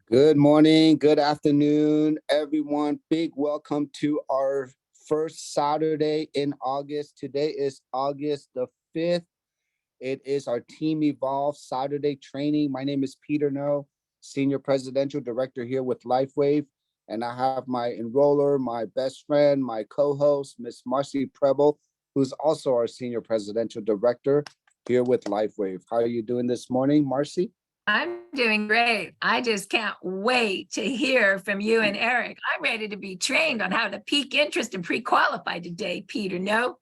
Good morning, good afternoon, everyone. Big welcome to our first Saturday in August. Today is August the 5th. It is our Team Evolve Saturday training. My name is Peter No, Senior Presidential Director here with Lifewave. And I have my enroller, my best friend, my co-host, Miss Marci Preble, who's also our Senior Presidential Director here with Lifewave. How are you doing this morning, Marci? I'm doing great. I just can't wait to hear from you and Eric. I'm ready to be trained on how to pique interest and pre-qualify today, Peter. No?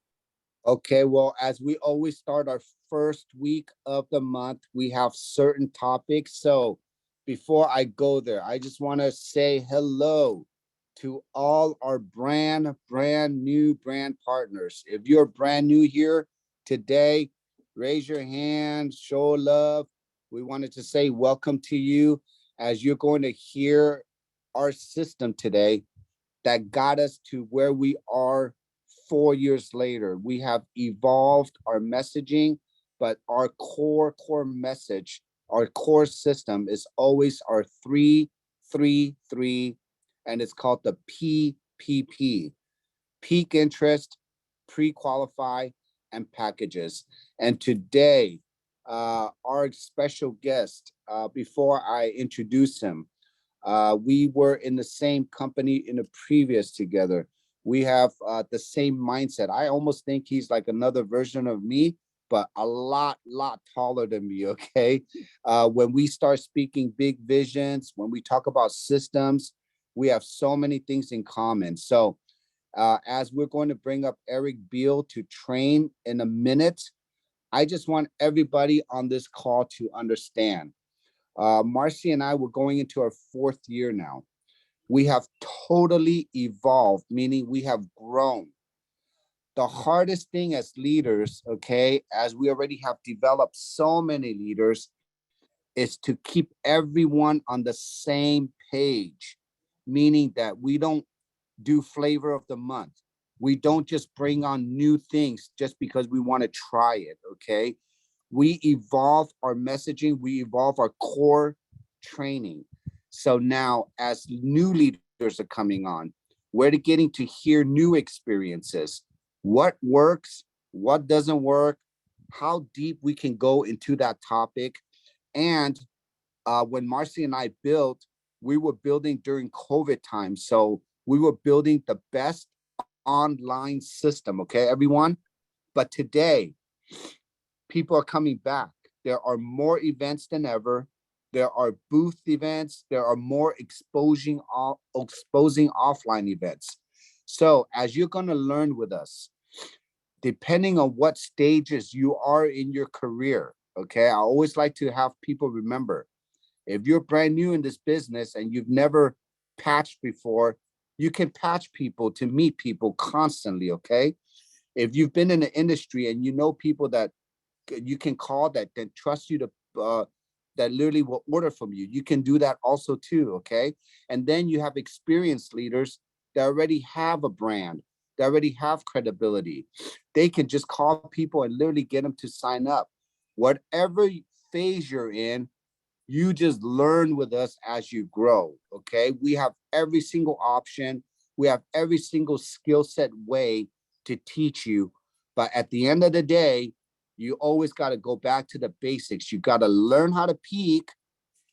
Okay, well, as we always start our first week of the month, we have certain topics. So before I go there, I just want to say hello to all our brand new brand partners. If you're brand new here today, raise your hand, show love. We wanted to say welcome to you as you're going to hear our system today that got us to where we are 4 years later. We have evolved our messaging, but our core message, our core system is always our 3-3-3, and it's called the PPP: peak interest, pre-qualify, and packages. And today, our special guest, before I introduce him, we were in the same company in the previous together. We have the same mindset. I almost think he's like another version of me, but a lot taller than me, okay? When we start speaking big visions, when we talk about systems, we have so many things in common. So as we're going to bring up Eric Beall to train in a minute, I just want everybody on this call to understand. Marci and I were going into our 4th year now. We have totally evolved, meaning we have grown. The hardest thing as leaders, okay, as we already have developed so many leaders, is to keep everyone on the same page, meaning that we don't do flavor of the month. We don't just bring on new things just because we want to try it, okay? We evolve our messaging, we evolve our core training. So now, as new leaders are coming on, we're getting to hear new experiences. What works, what doesn't work, how deep we can go into that topic. And when Marci and I built, we were building during COVID time. So we were building the best online system, okay, everyone? But today, people are coming back. There are more events than ever. There are booth events. There are more exposing offline events. So as you're going to learn with us, depending on what stages you are in your career, okay, I always like to have people remember, if you're brand new in this business and you've never patched before, you can patch people to meet people constantly, okay? If you've been in the industry and you know people that you can call that trust you to that literally will order from you, you can do that also too, okay? And then you have experienced leaders that already have a brand, that already have credibility. They can just call people and literally get them to sign up. Whatever phase you're in, you just learn with us as you grow, okay? We have every single option. We have every single skill set way to teach you. But at the end of the day, you always got to go back to the basics. You got to learn how to peak.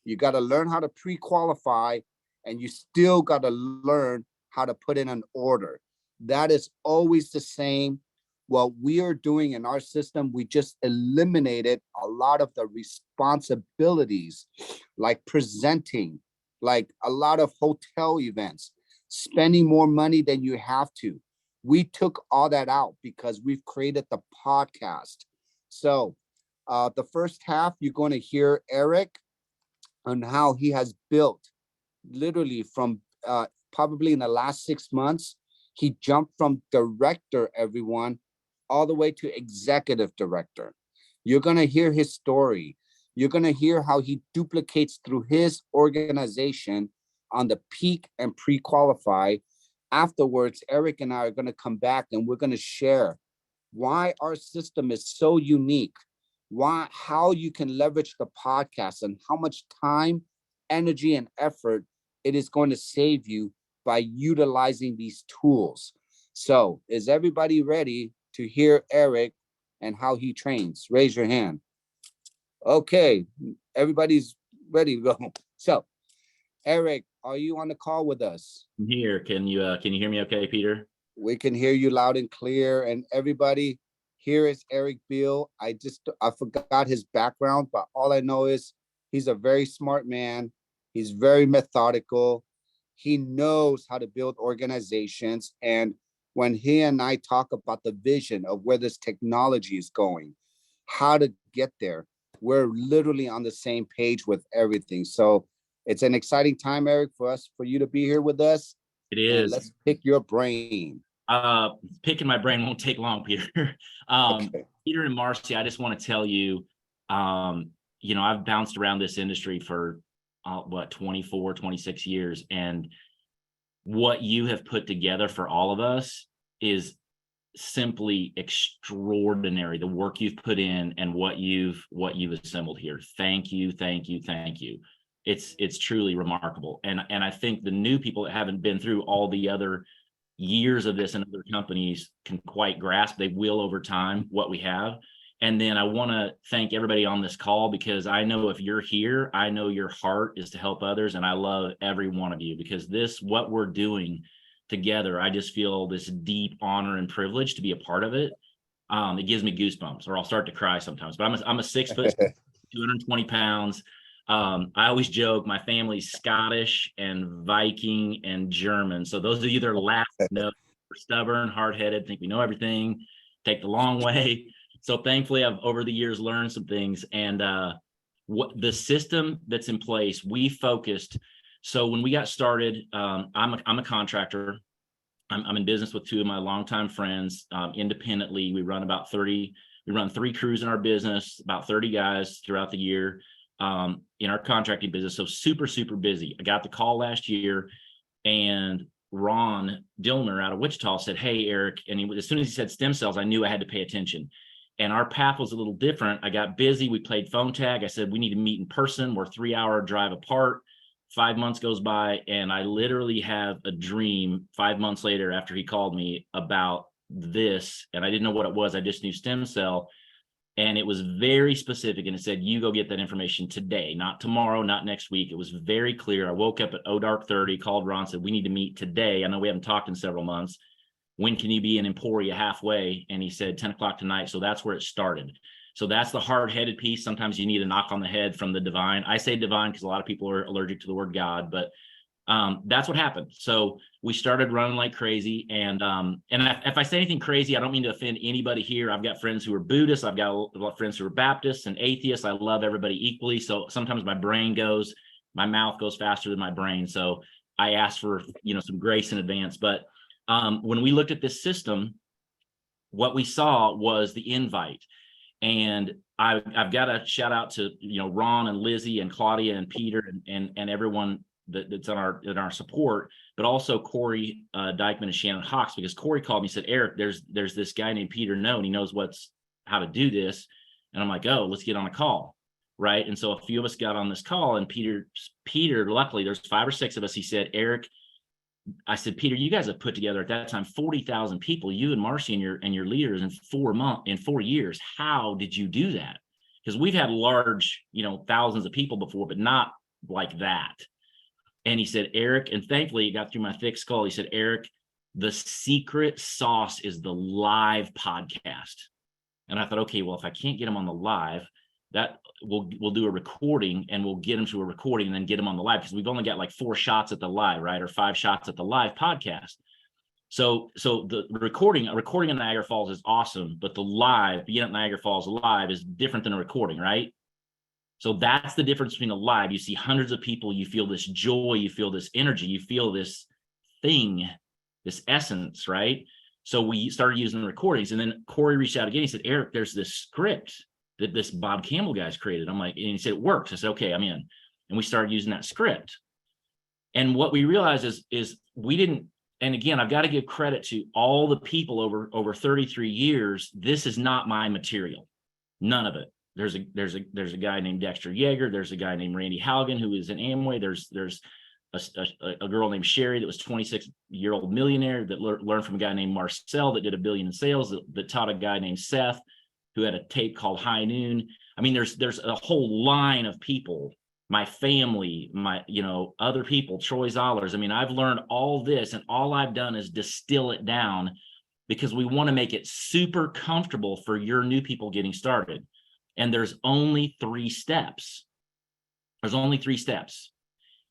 You got to learn how to pre-qualify, and you still got to learn how to put in an order. That is always the same. What we are doing in our system, we just eliminated a lot of the responsibilities, like presenting, like a lot of hotel events, spending more money than you have to. We took all that out because we've created the podcast. So the first half, you're going to hear Eric on how he has built literally from probably in the last 6 months. He jumped from director, everyone, all the way to executive director. You're going to hear his story. You're going to hear how he duplicates through his organization on the peak and pre-qualify. Afterwards, Eric and I are going to come back and we're going to share why our system is so unique, how you can leverage the podcast, and how much time, energy and effort it is going to save you by utilizing these tools. So is everybody ready to hear Eric and how he trains? Raise your hand. Okay, everybody's ready to go. So Eric, are you on the call with us? I'm here. Can you hear me okay, Peter? We can hear you loud and clear. And everybody, here is Eric Beall. I forgot his background, but all I know is he's a very smart man. He's very methodical. He knows how to build organizations. And when he and I talk about the vision of where this technology is going, how to get there, we're literally on the same page with everything. So it's an exciting time, Eric, for you to be here with us. It is. And let's pick your brain. Picking my brain won't take long, Peter. Okay. Peter and Marci, I just want to tell you, I've bounced around this industry for 24, 26 years. And what you have put together for all of us is simply extraordinary. The work you've put in and what you've assembled here. Thank you, thank you, thank you. It's truly remarkable. And I think the new people that haven't been through all the other years of this in other companies can quite grasp. They will over time what we have. And then I want to thank everybody on this call, because I know if you're here, I know your heart is to help others. And I love every one of you, because what we're doing together, I just feel this deep honor and privilege to be a part of it. It gives me goosebumps, or I'll start to cry sometimes. But I'm a 6 foot, 220 pounds. I always joke my family's Scottish and Viking and German. So those of you that are laughing, we're stubborn, hard-headed, think we know everything, take the long way. So thankfully, I've over the years learned some things. And what the system that's in place, we focused. So when we got started, I'm a contractor. I'm in business with two of my longtime friends. Independently, we run 3 crews in our business, about 30 guys throughout the year. In our contracting business. So super, super busy. I got the call last year, and Ron Dillner out of Wichita said, "Hey, Eric." And as soon as he said stem cells, I knew I had to pay attention. And our path was a little different. I got busy. We played phone tag. I said, we need to meet in person. We're 3-hour drive apart. 5 months goes by, and I literally have a dream 5 months later after he called me about this. And I didn't know what it was. I just knew stem cell. And it was very specific, and it said, you go get that information today, not tomorrow, not next week. It was very clear. I woke up at dark 30, called Ron, said, we need to meet today. I know we haven't talked in several months. When can you be in Emporia halfway? And he said 10 o'clock tonight. So that's where it started. So that's the hard-headed piece. Sometimes you need a knock on the head from the divine. I say divine because a lot of people are allergic to the word God, but that's what happened. So we started running like crazy. And if I say anything crazy, I don't mean to offend anybody here. I've got friends who are Buddhists. I've got a lot of friends who are Baptists and atheists. I love everybody equally. So sometimes my mouth goes faster than my brain. So I ask for, some grace in advance. But when we looked at this system, what we saw was the invite. And I've got to shout out to, Ron and Lizzie and Claudia and Peter and everyone that's in our support, but also Corey Dykeman and Shannon Hawks, because Corey called me and said, Eric, there's this guy named Peter and he knows how to do this. And I'm like, oh, let's get on a call. Right. And so a few of us got on this call, and Peter, luckily there's 5 or 6 of us. He said, Eric, I said, Peter, you guys have put together at that time 40,000 people, you and Marci and your leaders in 4 years. How did you do that? Because we've had large, thousands of people before, but not like that. And he said, Eric, and thankfully it got through my thick skull. He said, Eric, the secret sauce is the live podcast. And I thought, okay, well, if I can't get him on the live, that we'll do a recording, and we'll get him to a recording and then get him on the live, because we've only got like 4 shots at the live, right? Or 5 shots at the live podcast. So the recording in Niagara Falls is awesome, but the live, being at Niagara Falls live, is different than a recording, right? So that's the difference between a live. You see hundreds of people, you feel this joy, you feel this energy, you feel this thing, this essence, right? So we started using the recordings, and then Corey reached out again. He said, Eric, there's this script that this Bob Campbell guy's created. I'm like, and he said, it works. I said, okay, I'm in. And we started using that script. And what we realized is we didn't, and again, I've got to give credit to all the people over 33 years. This is not my material. None of it. There's a guy named Dexter Yeager. There's a guy named Randy Haugen who is in Amway. There's a girl named Sherry that was 26-year-old millionaire that learned from a guy named Marcel that did $1 billion in sales, that taught a guy named Seth who had a tape called High Noon. I mean, there's a whole line of people, my family, my, other people, Troy Zollers. I mean, I've learned all this, and all I've done is distill it down because we want to make it super comfortable for your new people getting started. And there's only 3 steps. There's only 3 steps.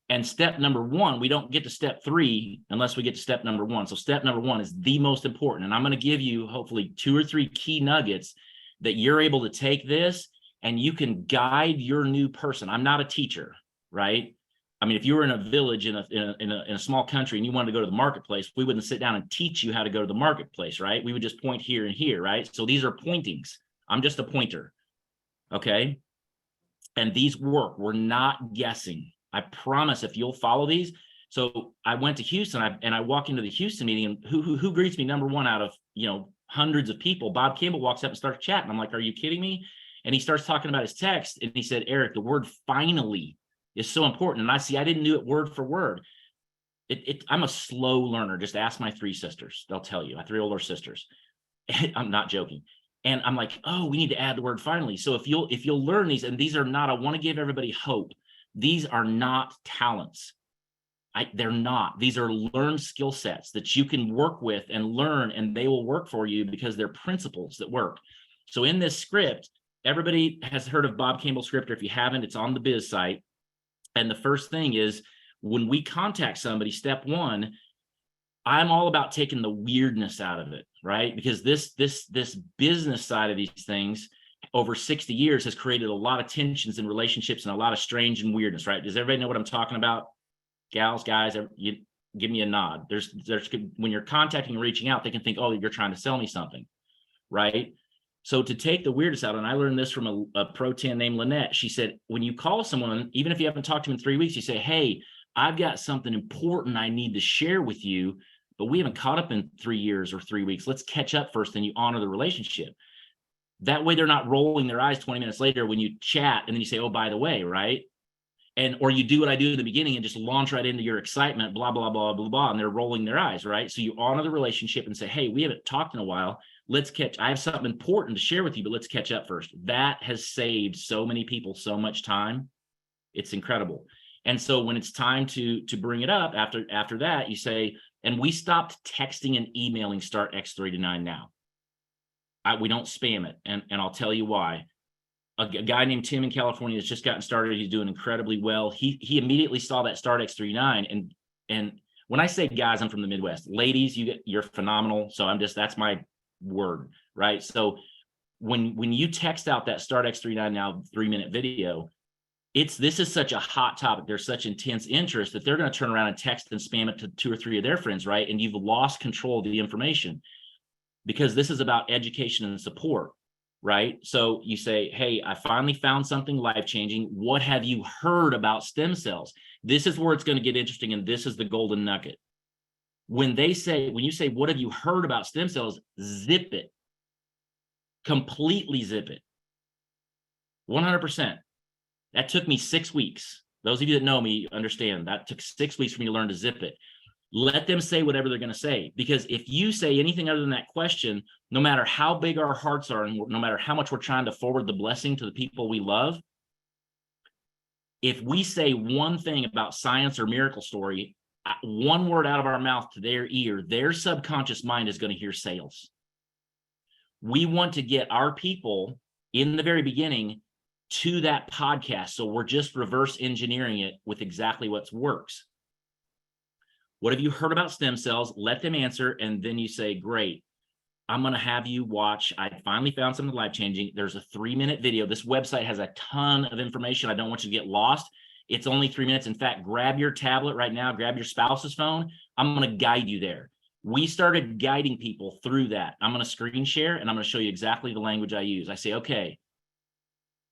And step number 1, we don't get to step 3 unless we get to step number 1. So step number 1 is the most important. And I'm going to give you hopefully 2 or 3 key nuggets that you're able to take this and you can guide your new person. I'm not a teacher, right? I mean, if you were in a village in a small country and you wanted to go to the marketplace, we wouldn't sit down and teach you how to go to the marketplace, right? We would just point here and here, right? So these are pointings. I'm just a pointer, okay? And these work. We're not guessing. I promise if you'll follow these. So I went to Houston and I walk into the Houston meeting, and who greets me number 1 out of, hundreds of people? Bob Campbell walks up and starts chatting. I'm like, are you kidding me? And he starts talking about his text, and he said, Eric, the word finally is so important. And I didn't do it word for word. I'm a slow learner. Just ask my 3 sisters. They'll tell you, my 3 older sisters. I'm not joking. And I'm like, oh, we need to add the word finally. So if you'll learn these, and these are not, I want to give everybody hope. These are not talents. They're not. These are learned skill sets that you can work with and learn, and they will work for you because they're principles that work. So in this script, everybody has heard of Bob Campbell's script, or if you haven't, it's on the Biz site. And the first thing is, when we contact somebody, step 1, I'm all about taking the weirdness out of it, right? Because this business side of these things over 60 years has created a lot of tensions in relationships and a lot of strange and weirdness, right? Does everybody know what I'm talking about? Gals, guys, you give me a nod. There's when you're contacting and reaching out, they can think, oh, you're trying to sell me something, right? So to take the weirdness out, and I learned this from a pro 10 named Lynette. She said, when you call someone, even if you haven't talked to them in 3 weeks, you say, hey, I've got something important I need to share with you, but we haven't caught up in 3 years or 3 weeks. Let's catch up first, then you honor the relationship. That way they're not rolling their eyes 20 minutes later when you chat and then you say, oh, by the way, right? Or you do what I do in the beginning and just launch right into your excitement, blah, blah, blah, blah, blah, and they're rolling their eyes, right? So you honor the relationship and say, hey, we haven't talked in a while. I have something important to share with you, but let's catch up first. That has saved so many people so much time. It's incredible. And so when it's time to bring it up after that, you say, and we stopped texting and emailing start X3 to 9 now. We don't spam it. And I'll tell you why. A guy named Tim in California has just gotten started. He's doing incredibly well. He immediately saw that start X39. And when I say guys, I'm from the Midwest. Ladies, you're phenomenal. So that's my word, right? So when you text out that start X39 now 3-minute video, this is such a hot topic. There's such intense interest that they're going to turn around and text and spam it to 2 or 3 of their friends, right? And you've lost control of the information because this is about education and support. Right? So you say, hey, I finally found something life-changing. What have you heard about stem cells? This is where it's going to get interesting, and this is the golden nugget. When you say, what have you heard about stem cells? Zip it. Completely zip it. 100%. That took me 6 weeks. Those of you that know me understand that took 6 weeks for me to learn to zip it. Let them say whatever they're going to say, because if you say anything other than that question, no matter how big our hearts are and no matter how much we're trying to forward the blessing to the people we love, if we say one thing about science or miracle story, one word out of our mouth to their ear, their subconscious mind is going to hear sales. We want to get our people in the very beginning to that podcast. So we're just reverse engineering it with exactly what works. What have you heard about stem cells? Let them answer. And then you say, great, I'm going to have you watch. I finally found something life-changing. There's a 3-minute video. This website has a ton of information. I don't want you to get lost. It's only 3 minutes. In fact, grab your tablet right now, grab your spouse's phone. I'm going to guide you there. We started guiding people through that. I'm going to screen share and I'm going to show you exactly the language I use. I say, okay,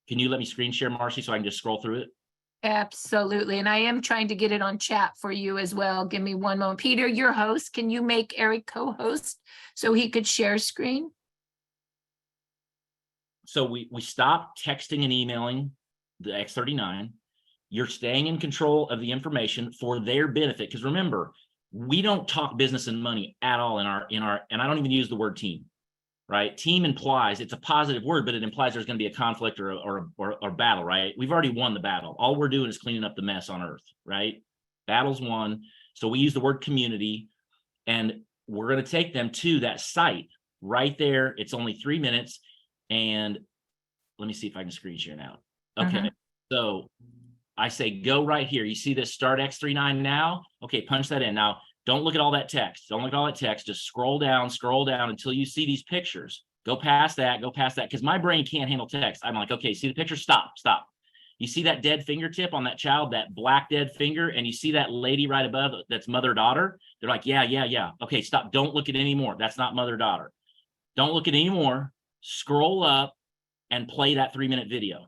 can you let me screen share, Marci, so I can just scroll through it? Absolutely. And I am trying to get it on chat for you as well. Give me one moment. Peter, your host, can you make Eric co-host so he could share screen? So we stop texting and emailing the X39. You're staying in control of the information for their benefit. Because remember, we don't talk business and money at all in our, and I don't even use the word team, right? Team implies, it's a positive word, but it implies there's going to be a conflict or battle, right? We've already won the battle. All we're doing is cleaning up the mess on earth, right? Battle's won. So we use the word community, and we're going to take them to that site right there. It's only 3 minutes. And let me see if I can screen share now. Okay. So I say, go right here. You see this start X39 now? Okay, punch that in. Now, don't look at all that text. Don't look at all that text. Just scroll down until you see these pictures. Go past that, because my brain can't handle text. I'm like, okay, see the picture? Stop. You see that dead fingertip on that child, that black dead finger, and you see that lady right above that's mother-daughter? They're like, yeah. Okay, stop. Don't look at it anymore. That's not mother-daughter. Don't look at it anymore. Scroll up and play that 3-minute video.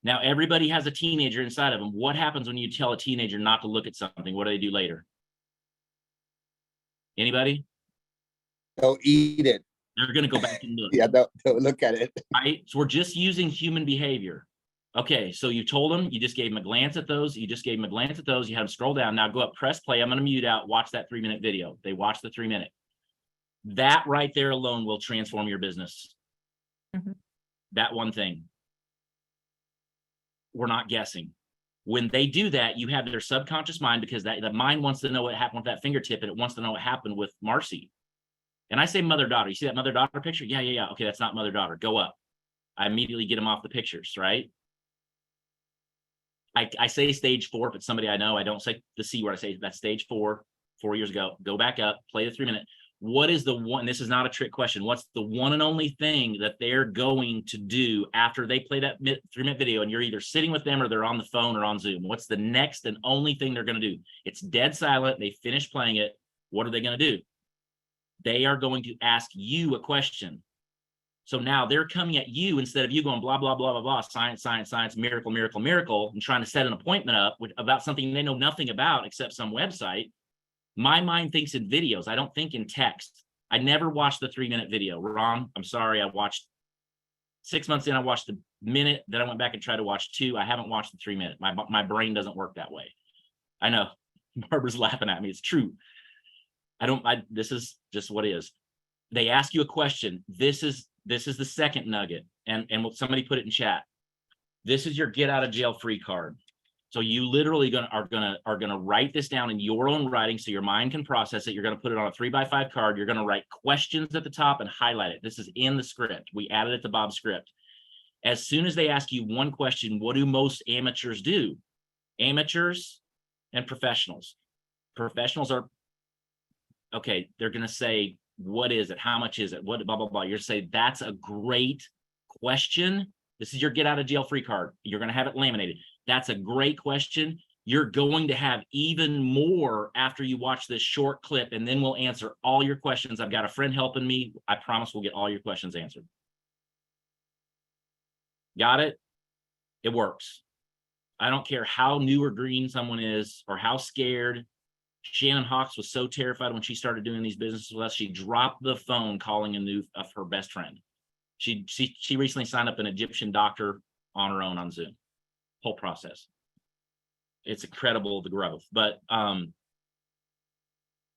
Now, everybody has a teenager inside of them. What happens when you tell a teenager not to look at something? What do they do later? Anybody? They'll eat it. They're going to go back and look. Yeah, they'll look at it. Right? So we're just using human behavior. Okay, so you told them, you just gave them a glance at those. You had them scroll down. Now go up, press play. I'm going to mute out, watch that 3-minute video. They watch the 3-minute. That right there alone will transform your business. That one thing. We're not guessing. When they do that, you have their subconscious mind, because the mind wants to know what happened with that fingertip, and it wants to know what happened with Marci. And I say mother-daughter. You see that mother-daughter picture? Yeah. Okay, that's not mother-daughter. Go up. I immediately get them off the pictures, right? I say stage 4, if it's somebody I know. I don't say the C word. I say that's stage 4 years ago. Go back up, play the 3-minute. What is the one? This is not a trick question. What's the one and only thing that they're going to do after they play that 3-minute video, and you're either sitting with them or they're on the phone or on Zoom? What's the next and only thing they're going to do? It's dead silent. They finish playing it. What are they going to do? They are going to ask you a question. So now they're coming at you, instead of you going blah, blah, blah, blah, blah, science, miracle, and trying to set an appointment up about something they know nothing about except some website. My mind thinks in videos. I don't think in text. I never watched the 3-minute video. Wrong. I'm sorry. I watched 6 months in. I watched the minute. Then I went back and tried to watch 2. I haven't watched the 3-minute. My brain doesn't work that way. I know. Barbara's laughing at me. It's true. This is just what it is. They ask you a question. This is the second nugget. And somebody put it in chat. This is your get out of jail free card. So you literally are gonna write this down in your own writing, so your mind can process it. You're gonna put it on a 3x5 card. You're gonna write questions at the top and highlight it. This is in the script. We added it to Bob's script. As soon as they ask you one question, what do most amateurs do? Amateurs and professionals. Professionals are, okay, they're gonna say, what is it? How much is it? What, blah, blah, blah. You're gonna say, that's a great question. This is your get out of jail free card. You're gonna have it laminated. That's a great question. You're going to have even more after you watch this short clip, and then we'll answer all your questions. I've got a friend helping me. I promise we'll get all your questions answered. Got it? It works. I don't care how new or green someone is or how scared. Shannon Hawks was so terrified when she started doing these businesses with us. She dropped the phone calling of her best friend. She recently signed up an Egyptian doctor on her own on Zoom. Whole process. It's incredible, the growth, but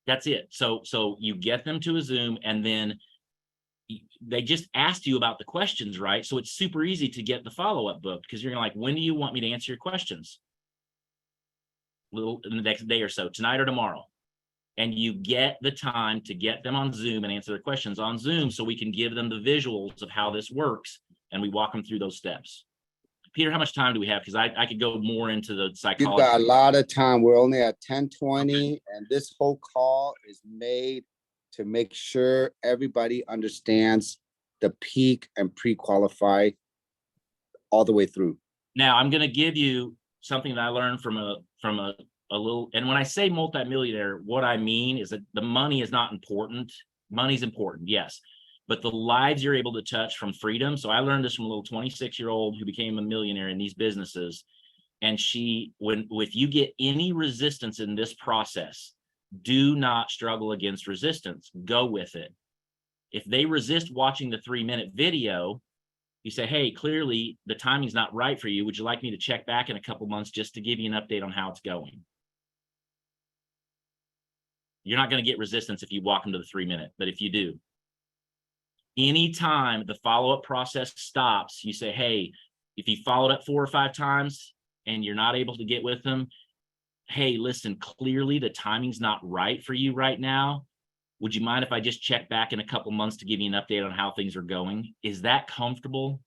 that's it. So you get them to a Zoom, and then they just asked you about the questions, right? So it's super easy to get the follow-up booked, because you're like, when do you want me to answer your questions? In the next day or so, tonight or tomorrow. And you get the time to get them on Zoom and answer their questions on Zoom, so we can give them the visuals of how this works, and we walk them through those steps. Peter, how much time do we have? Because I could go more into the psychology. You've got a lot of time. We're only at 10:20, and this whole call is made to make sure everybody understands the peak and pre-qualify all the way through. Now, I'm going to give you something that I learned from a little, and when I say multimillionaire, what I mean is that the money is not important. Money's important, yes, but the lives you're able to touch from freedom. So I learned this from a little 26-year-old who became a millionaire in these businesses. And if you get any resistance in this process, do not struggle against resistance. Go with it. If they resist watching the 3-minute video, You say, hey, clearly the timing's not right for you. Would you like me to check back in a couple months just to give you an update on how it's going? You're not going to get resistance if you walk into the 3-minute, but if you do, anytime the follow-up process stops, you say, hey, if you followed up 4 or 5 times and you're not able to get with them, hey, listen, clearly the timing's not right for you right now. Would you mind if I just check back in a couple months to give you an update on how things are going? Is that comfortable?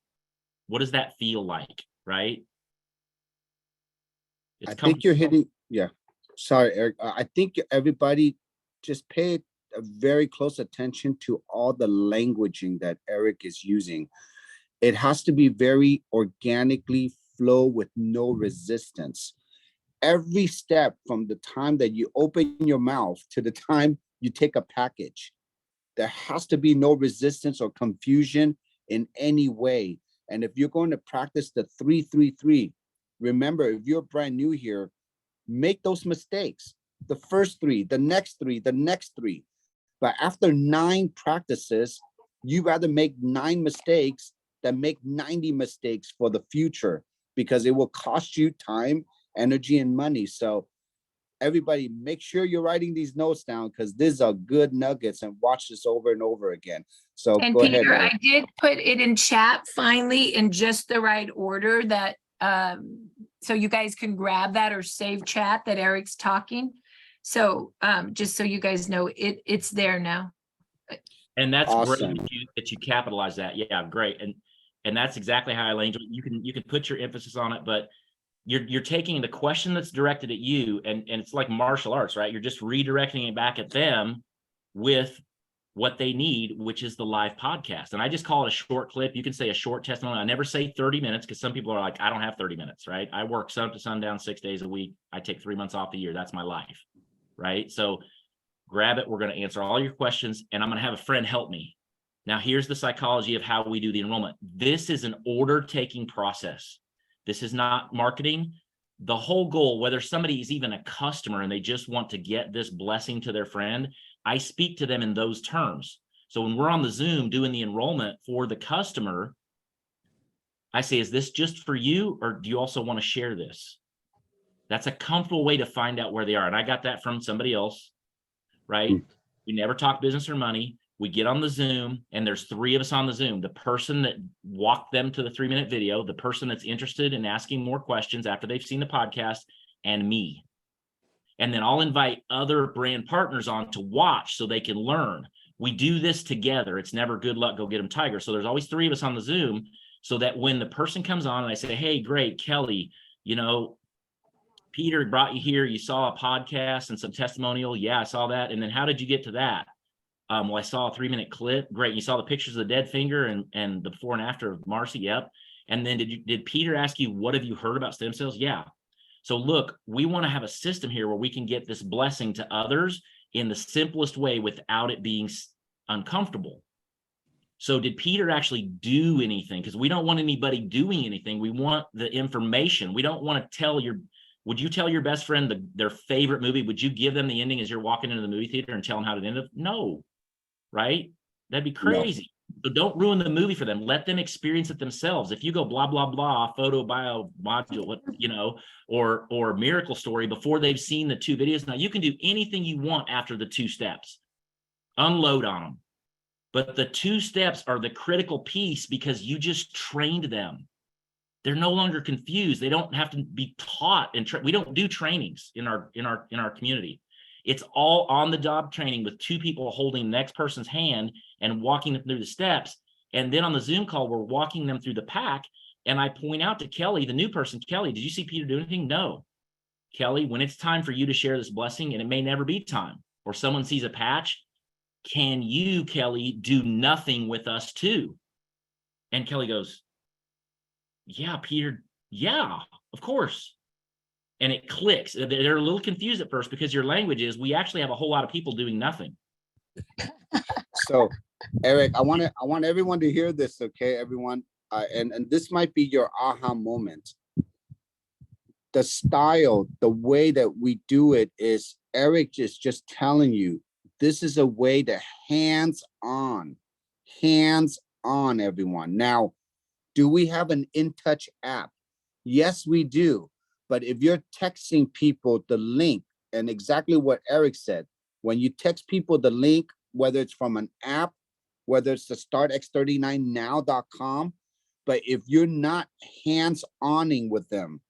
What does that feel like, right? I think you're hitting, yeah. Sorry, Eric. I think everybody just pay a very close attention to all the languaging that Eric is using. It has to be very organically flow with no resistance. Every step from the time that you open your mouth to the time you take a package, there has to be no resistance or confusion in any way. And if you're going to practice the 3-3-3, remember, if you're brand new here, make those mistakes. The first 3, the next 3, the next 3. But after 9 practices, you rather make 9 mistakes than make 90 mistakes for the future, because it will cost you time, energy, and money. So everybody, make sure you're writing these notes down, because these are good nuggets, and watch this over and over again. So And go ahead, Peter, Eric. I did put it in chat finally in just the right order that, so you guys can grab that or save chat that Eric's talking. So just so you guys know, it's there now. And that's Awesome. great that you capitalize that. Yeah, great. And that's exactly how I language it. You can put your emphasis on it, but you're taking the question that's directed at you, and it's like martial arts, right? You're just redirecting it back at them with what they need, which is the live podcast. And I just call it a short clip. You can say a short testimony. I never say 30 minutes, because some people are like, I don't have 30 minutes, right? I work sun up to sundown 6 days a week. I take 3 months off a year. That's my life, right? So grab it. We're going to answer all your questions, and I'm going to have a friend help me. Now, here's the psychology of how we do the enrollment. This is an order-taking process. This is not marketing. The whole goal, whether somebody is even a customer and they just want to get this blessing to their friend, I speak to them in those terms. So when we're on the Zoom doing the enrollment for the customer, I say, is this just for you, or do you also want to share this? That's a comfortable way to find out where they are. And I got that from somebody else, right? We never talk business or money. We get on the Zoom, and there's 3 of us on the Zoom. The person that walked them to the 3-minute video, the person that's interested in asking more questions after they've seen the podcast, and me. And then I'll invite other brand partners on to watch so they can learn. We do this together. It's never good luck, go get them, Tiger. So there's always 3 of us on the Zoom, so that when the person comes on and I say, hey, great, Kelly, Peter brought you here. You saw a podcast and some testimonial. Yeah, I saw that. And then how did you get to that? Well, I saw a 3-minute clip. Great. You saw the pictures of the dead finger and the before and after of Marci. Yep. And then did Peter ask you, what have you heard about stem cells? Yeah. So look, we want to have a system here where we can get this blessing to others in the simplest way without it being uncomfortable. So did Peter actually do anything? Because we don't want anybody doing anything. We want the information. We don't want to tell would you tell your best friend their favorite movie? Would you give them the ending as you're walking into the movie theater and tell them how to end it? No, right? That'd be crazy. No. So don't ruin the movie for them. Let them experience it themselves. If you go blah, blah, blah, photo bio module, or miracle story before they've seen the 2 videos. Now you can do anything you want after the 2 steps. Unload on them. But the 2 steps are the critical piece, because you just trained them. They're no longer confused. They don't have to be taught, and we don't do trainings in our community. It's all on the job training with 2 people holding the next person's hand and walking them through the steps. And then on the Zoom call, we're walking them through the pack. And I point out to Kelly, the new person, Kelly, did you see Peter do anything? No. Kelly, when it's time for you to share this blessing, and it may never be time, or someone sees a patch, can you, Kelly, do nothing with us too? And Kelly goes, yeah, Peter, yeah, of course. And it clicks. They're a little confused at first, because your language is, we actually have a whole lot of people doing nothing. So, Eric, I want everyone to hear this, okay, everyone? And this might be your aha moment. The style, the way that we do it is, Eric is just telling you, this is a way to hands-on, everyone. Now, Do we have an InTouch app? Yes, we do. But if you're texting people the link, and exactly what Eric said, when you text people the link, whether it's from an app, whether it's the startx39now.com, but if you're not hands-oning with them,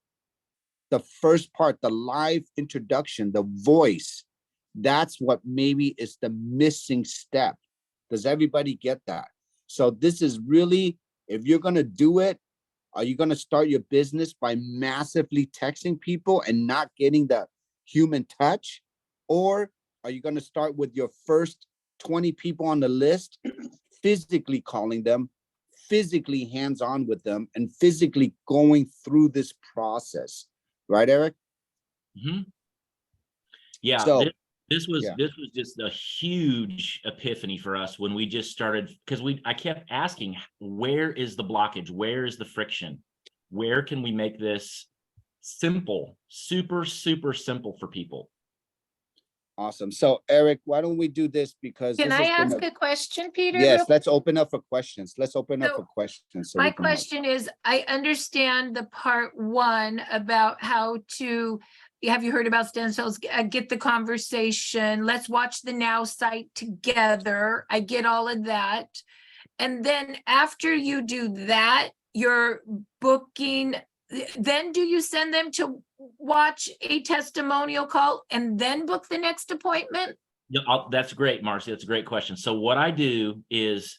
the first part, the live introduction, the voice, that's what maybe is the missing step. Does everybody get that? So this is really, if you're going to do it, are you going to start your business by massively texting people and not getting the human touch? Or are you going to start with your first 20 people on the list, physically calling them, physically hands-on with them, and physically going through this process? Right, Eric? Mm-hmm. Yeah, So, this was just a huge epiphany for us when we just started, because I kept asking, where is the blockage? Where is the friction? Where can we make this simple, super, super simple for people? awesome. So, Eric, why don't we do this? Because Can this I has been ask a question, Peter? yes, let's open up for questions. Let's open up So, for questions. So my we can have- question is, I understand the part one about how to, have you heard about stem cells? Get the conversation. Let's watch the Now site together. I get all of that. And then after you do that, you're booking, then do you send them to watch a testimonial call and then book the next appointment? Yeah, that's great, Marci. That's a great question. So what I do is,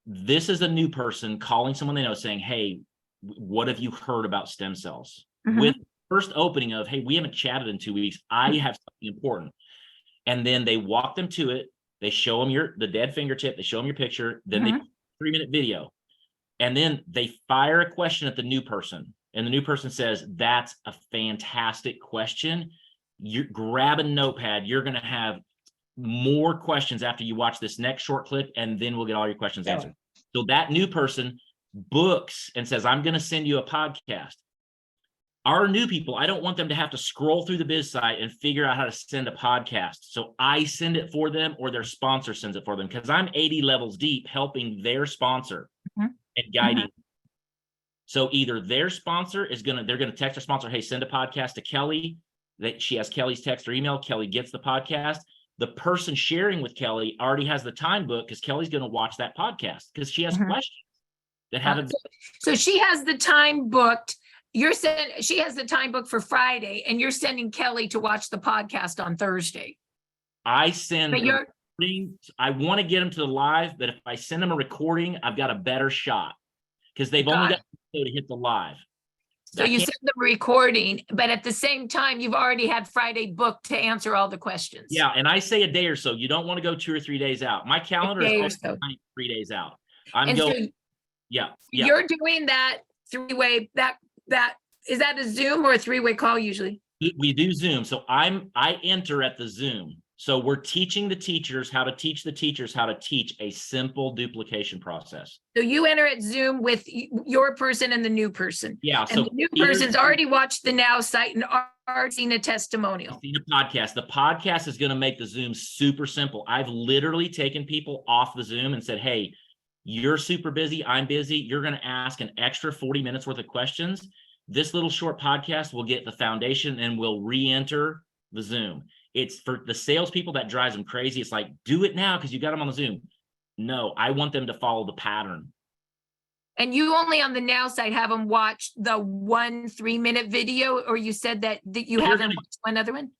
this is a new person calling someone they know saying, hey, what have you heard about stem cells? Mhm. With first opening of, hey, we haven't chatted in 2 weeks. I have something important. And then they walk them to it. They show them the dead fingertip. They show them your picture. Then they 3-minute video. And then they fire a question at the new person. And the new person says, that's a fantastic question. You grab a notepad. You're going to have more questions after you watch this next short clip, and then we'll get all your questions answered. So that new person books and says, I'm going to send you a podcast. Our new people, I don't want them to have to scroll through the biz site and figure out how to send a podcast. So I send it for them, or their sponsor sends it for them, because I'm 80 levels deep helping their sponsor and guiding. So either their sponsor they're going to text their sponsor, hey, send a podcast to Kelly. That she has Kelly's text or email. Kelly gets the podcast. The person sharing with Kelly already has the time book because Kelly's going to watch that podcast because she has questions that haven't been. So she has the time booked. She has the time booked for Friday, and you're sending Kelly to watch the podcast on Thursday. I send. But I want to get them to the live, but if I send them a recording, I've got a better shot because they've only got to hit the live. So you send the recording, but at the same time, you've already had Friday booked to answer all the questions. Yeah, and I say a day or so. You don't want to go 2 or 3 days out. My calendar is always 3 days out. You're doing that three-way. That is that a Zoom or a three-way call usually? We do Zoom. So I enter at the Zoom. So we're teaching the teachers how to teach the teachers how to teach a simple duplication process. So you enter at Zoom with your person and the new person. Yeah. And So the new person's already watched the Now site and already seen a testimonial. Seen a podcast. The podcast is going to make the Zoom super simple. I've literally taken people off the Zoom and said, hey, you're super busy. I'm busy. You're going to ask an extra 40 minutes worth of questions. This little short podcast will get the foundation and we'll re-enter the Zoom. It's for the salespeople that drives them crazy. It's like, do it now because you got them on the Zoom. No, I want them to follow the pattern. And you only on the Now site have them watch the 1 3-minute video, or you said that you haven't watched one other one?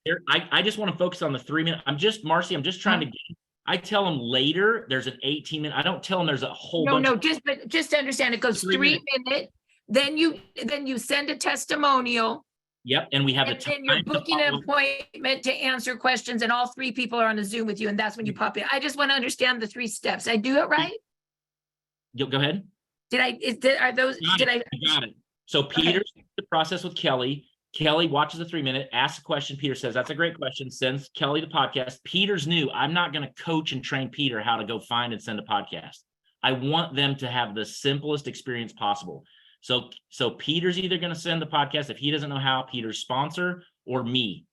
I just want to focus on the 3-minute. Marci, I'm just trying to get, I tell them later there's an 18-minute. I don't tell them there's a whole bunch. No, just to understand, it goes 3 minutes. Then you send a testimonial. Yep, and we have the time. And you're booking an appointment to answer questions, and all 3 people are on a Zoom with you, and that's when you pop in. I just want to understand the 3 steps. I do it right? Go ahead. I got it. So Peter's the process with Kelly. Kelly watches the 3-minute, asks a question. Peter says, that's a great question. Sends Kelly the podcast. Peter's new. I'm not going to coach and train Peter how to go find and send a podcast. I want them to have the simplest experience possible. So Peter's either going to send the podcast if he doesn't know how, Peter's sponsor or me.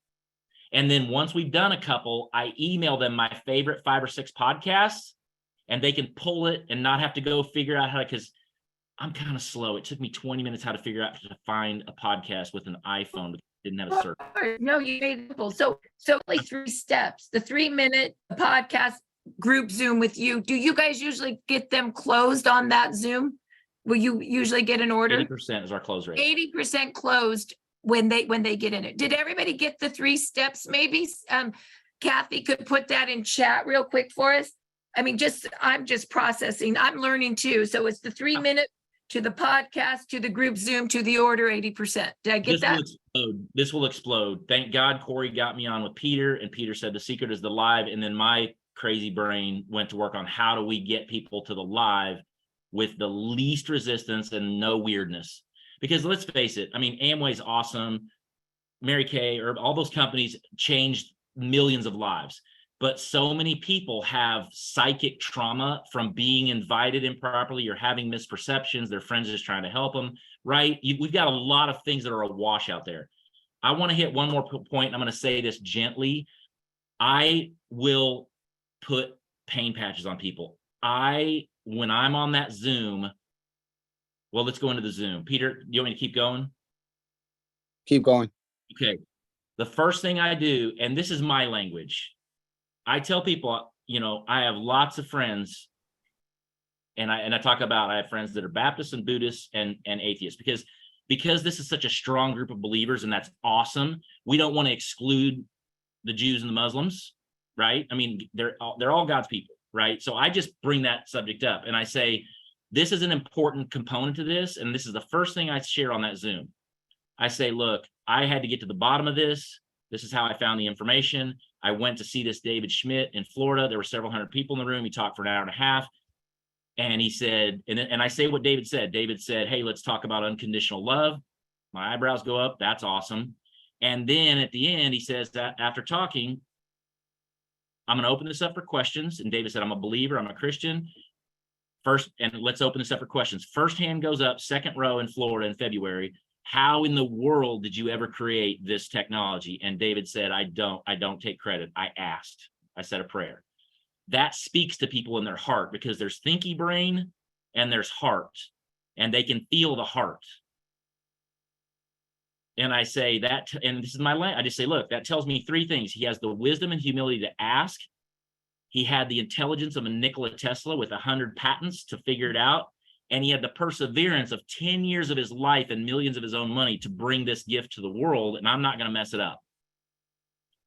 And then once we've done a couple, I email them my favorite 5 or 6 podcasts, and they can pull it and not have to go figure out how to, because I'm kind of slow. It took me 20 minutes how to figure out to find a podcast with an iPhone, but didn't have a search. No, you made it simple. So only 3 steps, the 3-minute podcast group Zoom with you. Do you guys usually get them closed on that Zoom? Will you usually get an order? 80% is our close rate. 80% closed when they get in it. Did everybody get the 3 steps? Maybe Kathy could put that in chat real quick for us. I mean, I'm just processing. I'm learning too. So it's the 3-minute to the podcast, to the group Zoom, to the order 80%. Did I get that? This will explode. Thank God Corey got me on with Peter, and Peter said the secret is the live. And then my crazy brain went to work on how do we get people to the live with the least resistance and no weirdness. Because let's face it, I mean, Amway's awesome. Mary Kay, or all those companies changed millions of lives. But so many people have psychic trauma from being invited improperly or having misperceptions. Their friends just trying to help them, right? We've got a lot of things that are awash out there. I want to hit one more point. I'm going to say this gently. I will put pain patches on people. When I'm on that Zoom, well, let's go into the Zoom. Peter, do you want me to keep going? Keep going. Okay. The first thing I do, and this is my language, I tell people, I have lots of friends, and I talk about, I have friends that are Baptists and Buddhists and atheists, because this is such a strong group of believers, and that's awesome. We don't want to exclude the Jews and the Muslims, right? I mean, they're all God's people, right? So I just bring that subject up, and I say, this is an important component to this, and this is the first thing I share on that Zoom. I say, look, I had to get to the bottom of this. This is how I found the information. I went to see this David Schmidt in Florida. There were several hundred people in the room. He talked for an hour and a half. And he said, and I say what David said. David said, hey, let's talk about unconditional love. My eyebrows go up. That's awesome. And then at the end, he says that after talking, I'm going to open this up for questions. And David said, I'm a believer. I'm a Christian. First, and let's open this up for questions. First hand goes up, second row in Florida in February. How in the world did you ever create this technology? And David said, I don't take credit. I asked. I said a prayer. That speaks to people in their heart, because there's thinky brain and there's heart, and they can feel the heart. And I say that, and this is my land. I just say, look, that tells me 3 things. He has the wisdom and humility to ask. He had the intelligence of a Nikola Tesla with 100 patents to figure it out. And he had the perseverance of 10 years of his life and millions of his own money to bring this gift to the world. And I'm not going to mess it up.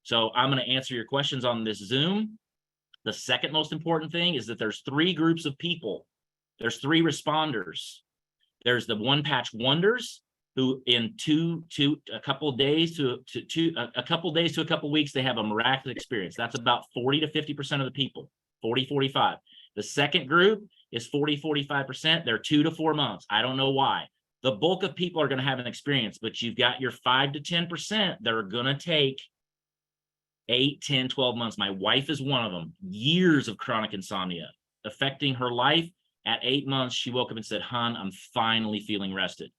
So I'm going to answer your questions on this Zoom. The second most important thing is that there's 3 groups of people. There's 3 responders. There's the one patch wonders, who in a couple of days to a couple of weeks, they have a miraculous experience. That's about 40 to 50% of the people, 40, 45. The second group is 40, 45%. They're 2 to 4 months. I don't know why. The bulk of people are going to have an experience, but you've got your 5 to 10% that are going to take 8, 10, 12 months. My wife is one of them. Years of chronic insomnia affecting her life. At 8 months, she woke up and said, hon, I'm finally feeling rested.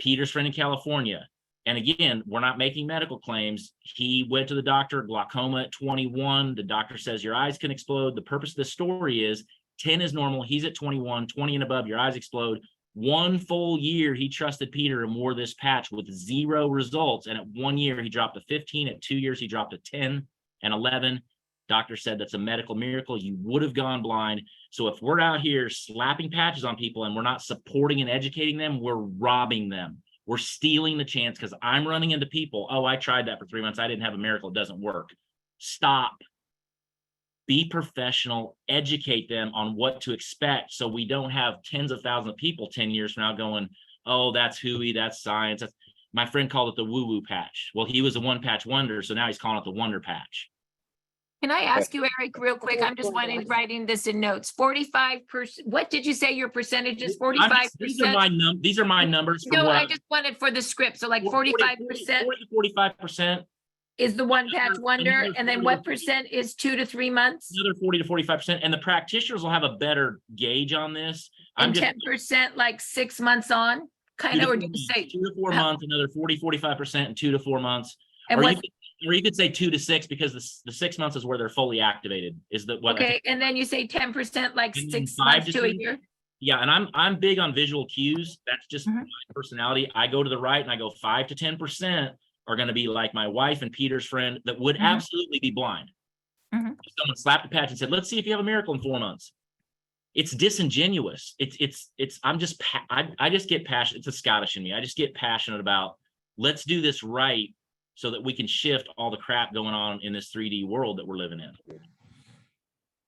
Peter's friend in California. And again, we're not making medical claims. He went to the doctor, glaucoma at 21. The doctor says your eyes can explode. The purpose of the story is 10 is normal. He's at 21, 20 and above, your eyes explode. 1 full year, he trusted Peter and wore this patch with 0 results. And at 1 year, he dropped to 15. At 2 years, he dropped to 10 and 11. Doctor said that's a medical miracle. You would have gone blind. So if we're out here slapping patches on people and we're not supporting and educating them, we're robbing them. We're stealing the chance, because I'm running into people. Oh, I tried that for 3 months. I didn't have a miracle. It doesn't work. Stop. Be professional. Educate them on what to expect, so we don't have tens of thousands of people 10 years from now going, oh, that's hooey, that's science. My friend called it the woo-woo patch. Well, he was a one-patch wonder, so now he's calling it the wonder patch. Can I ask you, Eric, real quick? I'm just writing this in notes. 45%. What did you say your percentage is? 45%? These are my numbers. No, I just wanted for the script. So like 45%. 45% is the one patch wonder. And then what percent is 2 to 3 months? Another 40 to 45%. And the practitioners will have a better gauge on this. And 10% like 6 months on? Kind of, or do you say 2 to 4 months, another 40, 45% in 2 to 4 months. And or you could say 2 to 6, because the 6 months is where they're fully activated. Is that what? Okay, and then you say 10%, like 6 months to a year. Yeah, and I'm big on visual cues. That's just Mhm. my personality. I go to the right and I go 5 to 10% are going to be like my wife and Peter's friend that would Mhm. absolutely be blind. Mhm. If someone slapped a patch and said, "Let's see if you have a miracle in 4 months." It's disingenuous. I'm just I just get passionate. It's a Scottish in me. I just get passionate about let's do this right so that we can shift all the crap going on in this 3D world that we're living in.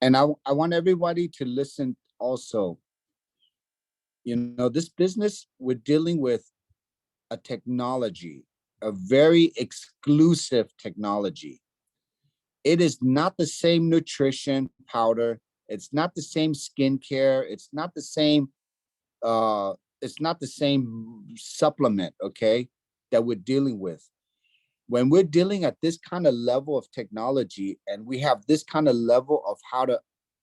And I want everybody to listen also. This business, we're dealing with a technology, a very exclusive technology. It is not the same nutrition powder. It's not the same skincare. It's not the same supplement, okay, that we're dealing with. When we're dealing at this kind of level of technology and we have this kind of level of how to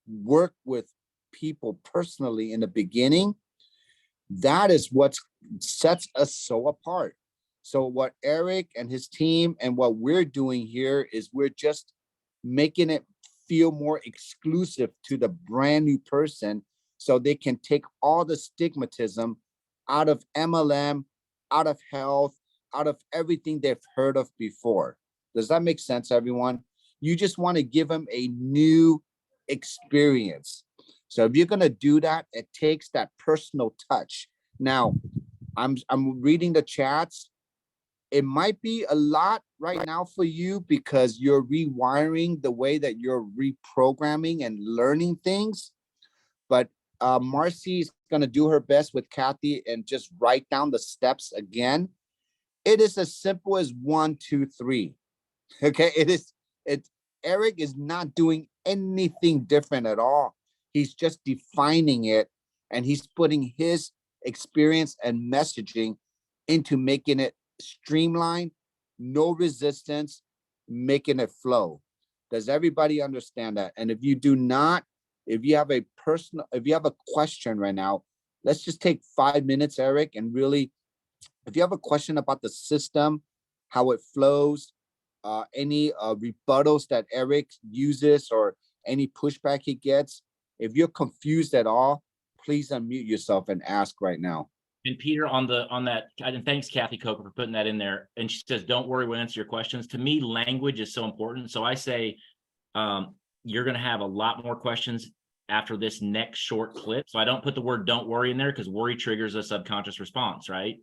work with people personally in the beginning, that is what sets us so apart. So what Eric and his team and what we're doing here is we're just making it feel more exclusive to the brand new person so they can take all the stigmatism out of MLM, out of health, out of everything they've heard of before. Does that make sense, everyone? You just want to give them a new experience. So if you're going to do that, it takes that personal touch. Now, I'm reading the chats. It might be a lot right now for you because you're rewiring the way that you're reprogramming and learning things. But Marci is going to do her best with Kathy and just write down the steps again. It is as simple as 1, 2, 3. Okay, it Eric is not doing anything different at all. He's just defining it and he's putting his experience and messaging into making it streamlined, no resistance, making it flow. Does everybody understand that? And if you do not, if you have a question right now, let's just take 5 minutes, Eric, and really, if you have a question about the system, how it flows, any rebuttals that Eric uses or any pushback he gets, if you're confused at all, please unmute yourself and ask right now. And Peter, on that, and thanks Kathy Coker for putting that in there. And she says, "Don't worry, we'll answer your questions." To me, language is so important. So I say, you're going to have a lot more questions after this next short clip. So I don't put the word "don't worry" in there because worry triggers a subconscious response, right?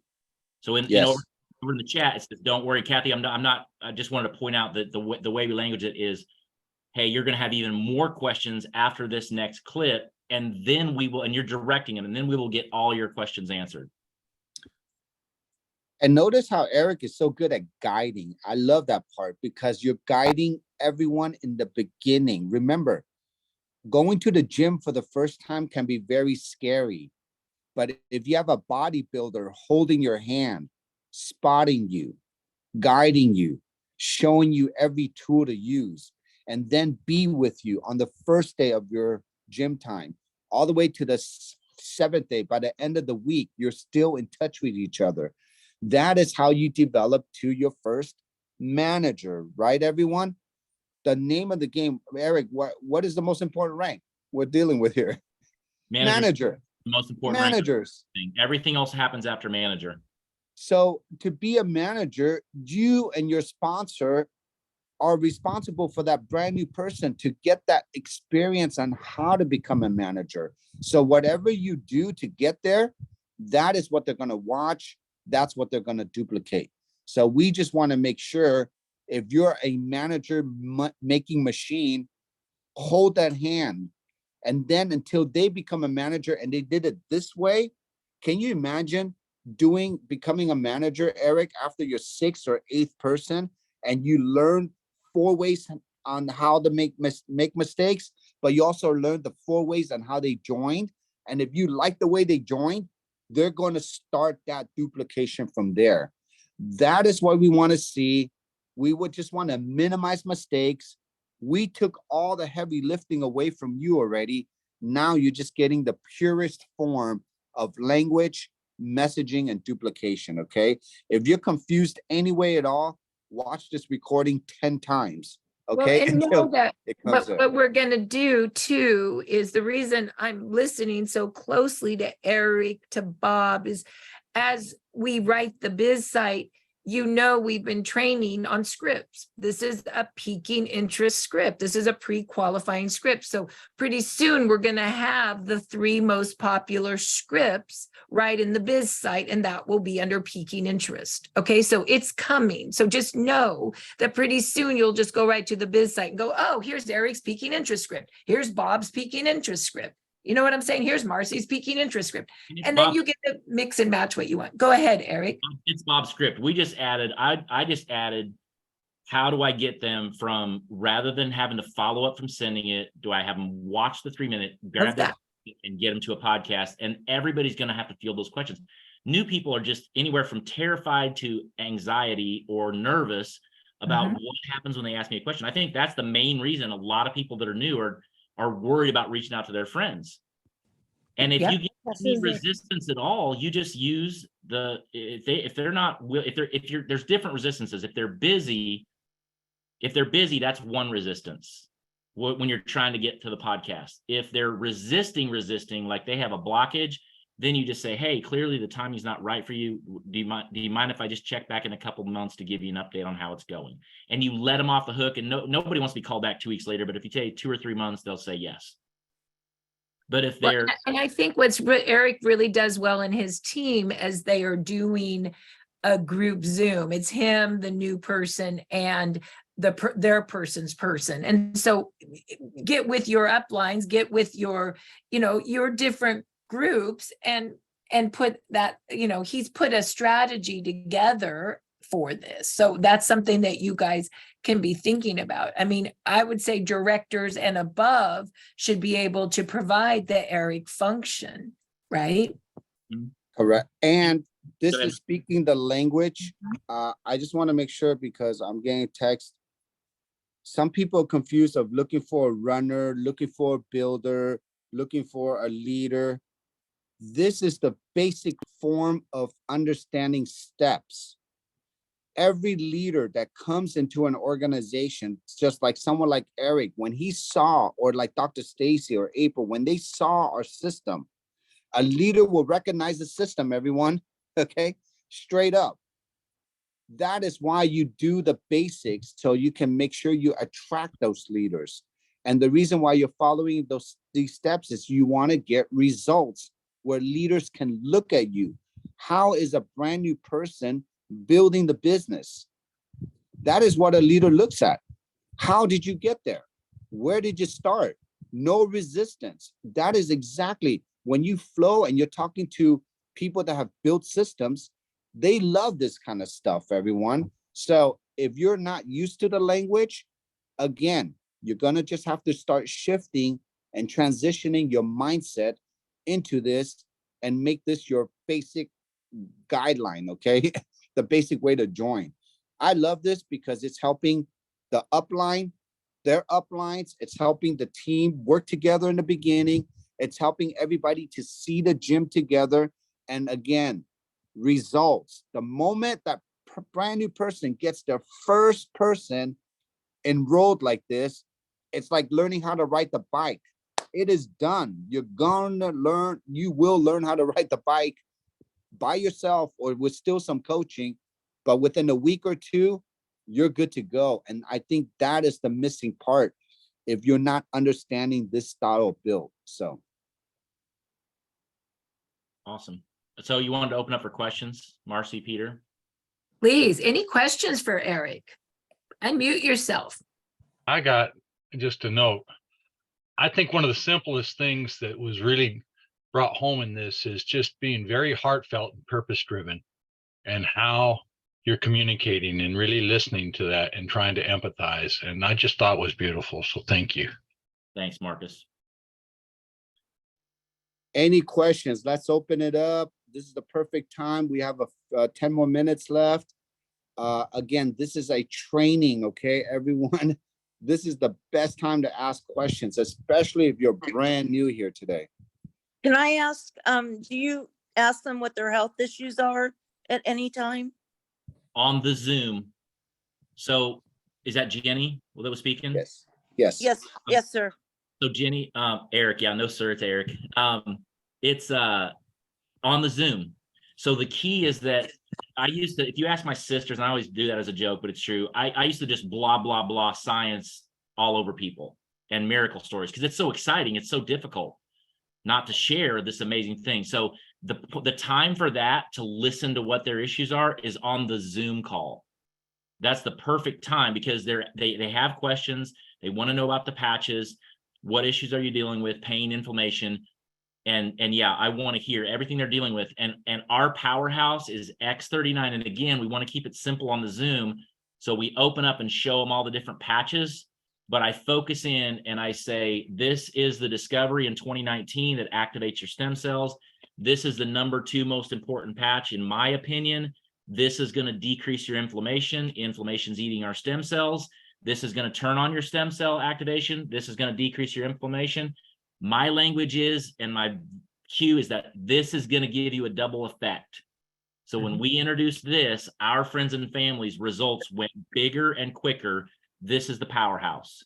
So over in the chat, it says, "Don't worry, Kathy." I just wanted to point out that the way we language it is, hey, you're going to have even more questions after this next clip, and then and you're directing them, and then we will get all your questions answered. And notice how Eric is so good at guiding. I love that part because you're guiding everyone in the beginning. Remember, going to the gym for the first time can be very scary. But if you have a bodybuilder holding your hand, spotting you, guiding you, showing you every tool to use, and then be with you on the first day of your gym time, all the way to the 7th day, by the end of the week, you're still in touch with each other. That is how you develop to your first manager, right, everyone? The name of the game, Eric, what is the most important rank we're dealing with here? Manager. The most important Managers. Rank. Everything else happens after manager. So to be a manager, you and your sponsor are responsible for that brand new person to get that experience on how to become a manager. So whatever you do to get there, that is what they're going to watch. That's what they're going to duplicate. So we just want to make sure if you're a manager making machine, hold that hand. And then until they become a manager and they did it this way, can you imagine becoming a manager, Eric, after your 6th or 8th person, and you learn 4 ways on how to make mistakes, but you also learned the 4 ways on how they joined. And if you like the way they joined, they're going to start that duplication from there. That is what we want to see. We would just want to minimize mistakes. We took all the heavy lifting away from you already. Now you're just getting the purest form of language, messaging, and duplication, okay? If you're confused any way at all, watch this recording 10 times, Okay, and know until that it comes what, in. what we're gonna do too is the reason I'm listening so closely to Eric, to Bob, is as we write the biz site, you know, we've been training on scripts. This is a piquing interest script. This is a pre-qualifying script. So pretty soon we're gonna have the 3 most popular scripts right in the biz site, and that will be under piquing interest. Okay, so it's coming. So just know that pretty soon you'll just go right to the biz site and go, oh, here's Eric's piquing interest script. Here's Bob's piquing interest script. You know what I'm saying? Here's Marci's piquing interest script. And then you get to mix and match what you want. Go ahead, Eric. It's Bob's script. We just added, I just added, how do I get them from, rather than having to follow up from sending it, do I have them watch the 3-minute, grab that and get them to a podcast? And everybody's going to have to field those questions. New people are just anywhere from terrified to anxiety or nervous about what happens when they ask me a question. I think that's the main reason a lot of people that are new are worried about reaching out to their friends. And if you get any resistance at all, you just use if there's different resistances. If they're busy, that's one resistance when you're trying to get to the podcast. If they're resisting, like they have a blockage, then you just say, hey, clearly the timing's not right for you. Do you mind if I just check back in a couple of months to give you an update on how it's going? And you let them off the hook, and nobody wants to be called back 2 weeks later, but if you take 2 or 3 months, they'll say yes. But if they're, and I think Eric really does well in his team as they are doing a group Zoom, it's him, the new person, and their person's person. And so get with your uplines, get with your, your different groups, and put that, he's put a strategy together for this. So that's something that you guys can be thinking about. I mean, I would say directors and above should be able to provide the Eric function, right? Correct. And this is speaking the language. I just want to make sure, because I'm getting text. Some people are confused of looking for a runner, looking for a builder, looking for a leader. This is the basic form of understanding steps. Every leader that comes into an organization, just like someone like Eric, when he saw, or like Dr. Stacy or April, when they saw our system, a leader will recognize the system, everyone, okay? Straight up. That is why you do the basics, so you can make sure you attract those leaders. And the reason why you're following these steps is you want to get results where leaders can look at you. How is a brand new person building the business? That is what a leader looks at. How did you get there? Where did you start? No resistance. That is exactly when you flow and you're talking to people that have built systems. They love this kind of stuff, everyone. So if you're not used to the language, again, you're going to just have to start shifting and transitioning your mindset into this and make this your basic guideline, okay? The basic way to join. I love this because it's helping the upline, their uplines. It's helping the team work together in the beginning. It's helping everybody to see the gym together. And again, results. The moment that brand new person gets their first person enrolled like this, it's like learning how to ride the bike. It is done. You're gonna learn, you will learn how to ride the bike by yourself or with still some coaching, but within a week or 2, you're good to go. And I think that is the missing part if you're not understanding this style of build. So awesome. So you wanted to open up for questions, Marci, Peter? Please, any questions for Eric? Unmute yourself. I got just a note. I think one of the simplest things that was really brought home in this is just being very heartfelt and purpose driven, and how you're communicating and really listening to that and trying to empathize. And I just thought it was beautiful. So thank you. Thanks, Marcus. any questions? Let's open it up. This is the perfect time. We have 10 more minutes left. Again, this is a training, okay, everyone? This is the best time to ask questions, especially if you're brand new here today. Can I ask, do you ask them what their health issues are at any time? On the Zoom. So Is that Jenny that was speaking? Yes, yes. Yes, yes, sir. So Jenny, Eric, yeah, no, sir, it's Eric. It's on the Zoom. So the key is that I used to, if you ask my sisters, and I always do that as a joke, but it's true. I used to just blah, blah, blah science all over people and miracle stories because it's so exciting. It's so difficult not to share this amazing thing. So the time for that to listen to what their issues are is on the Zoom call. That's the perfect time because they have questions. They want to know about the patches. What issues are you dealing with? Pain, inflammation. And yeah, I want to hear everything they're dealing with. And our powerhouse is X39. And again, we want to keep it simple on the Zoom. So we open up and show them all the different patches, but I focus in and I say, this is the discovery in 2019 that activates your stem cells. This is the number 2 most important patch, in my opinion. This is going to decrease your inflammation. Inflammation's eating our stem cells. This is going to turn on your stem cell activation. This is going to decrease your inflammation. My language is, and my cue is that this is going to give you a double effect. So when we introduced this, our friends and families results went bigger and quicker. This is the powerhouse.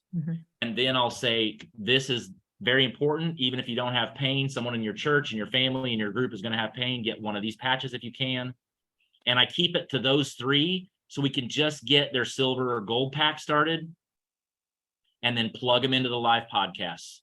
And then I'll say, this is very important. Even if you don't have pain, someone in your church and your family and your group is going to have pain, get one of these patches if you can. And I keep it to those 3 so we can just get their silver or gold pack started and then plug them into the live podcasts.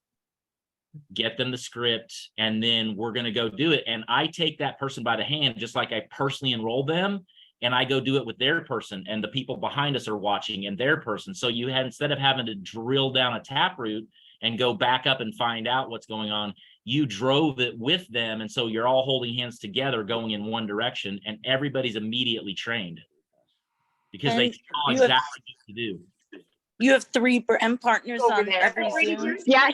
Get them the script, and then we're going to go do it. And I take that person by the hand, just like I personally enroll them, and I go do it with their person, and the people behind us are watching and their person. So you had, instead of having to drill down a taproot and go back up and find out what's going on, you drove it with them. And so you're all holding hands together going in one direction, and everybody's immediately trained because they And know you have- exactly what to do. You have 3 brand partners on every Zoom? Yeah.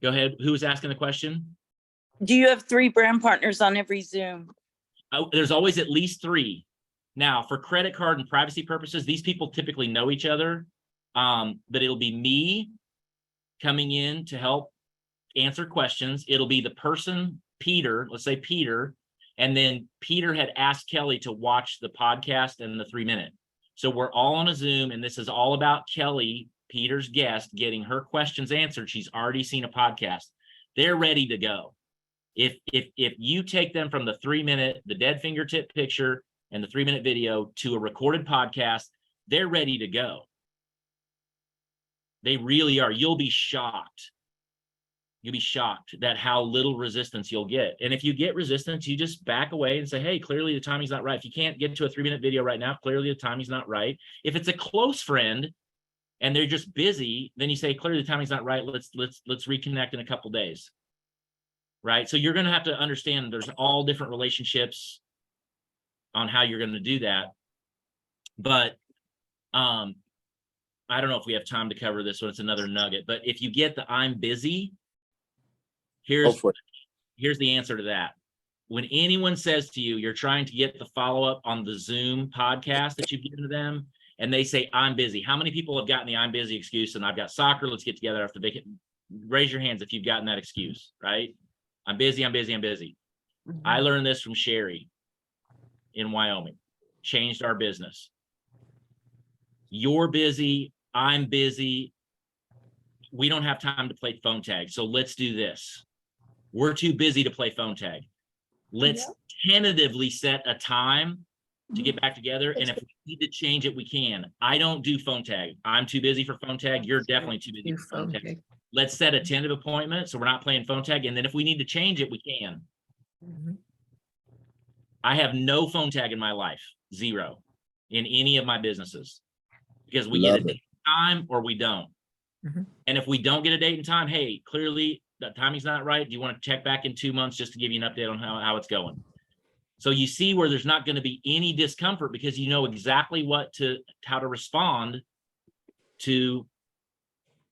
Go ahead. Who was asking the question? Do you have 3 brand partners on every Zoom? There's always at least 3. Now, for credit card and privacy purposes, these people typically know each other, but it'll be me coming in to help answer questions. It'll be the person, Peter, let's say Peter, and then Peter had asked Kelly to watch the podcast and the 3-minute. So we're all on a Zoom, and this is all about Kelly, Peter's guest, getting her questions answered. She's already seen a podcast. They're ready to go. If you take them from the 3-minute, the dead fingertip picture and the 3-minute video to a recorded podcast, they're ready to go. They really are. You'll be shocked. You'll be shocked at how little resistance you'll get. And if you get resistance, you just back away and say, hey, clearly the timing's not right. If you can't get to a 3-minute video right now, clearly the timing's not right. If it's a close friend and they're just busy, then you say, clearly the timing's not right. Let's reconnect in a couple days. Right? So you're going to have to understand there's all different relationships on how you're going to do that. But I don't know if we have time to cover this one. It's another nugget. But if you get the I'm busy, here's the answer to that. When anyone says to you, you're trying to get the follow-up on the Zoom podcast that you've given to them, and they say, I'm busy. How many people have gotten the I'm busy excuse? And I've got soccer. Let's get together after they can. Raise your hands if you've gotten that excuse, right? I'm busy, I'm busy, I'm busy. I learned this from Sherry in Wyoming. Changed our business. You're busy, I'm busy. We don't have time to play phone tag. So let's do this. We're too busy to play phone tag. Let's tentatively set a time to get back together. And if we need to change it, we can. I don't do phone tag. I'm too busy for phone tag. You're definitely too busy for phone tag. Let's set a tentative appointment so we're not playing phone tag. And then if we need to change it, we can. I have no phone tag in my life, 0, in any of my businesses, because we get a date and time or we don't. And if we don't get a date and time, hey, clearly the timing's not right. Do you want to check back in 2 months just to give you an update on how it's going? So you see where there's not going to be any discomfort because you know exactly how to respond to.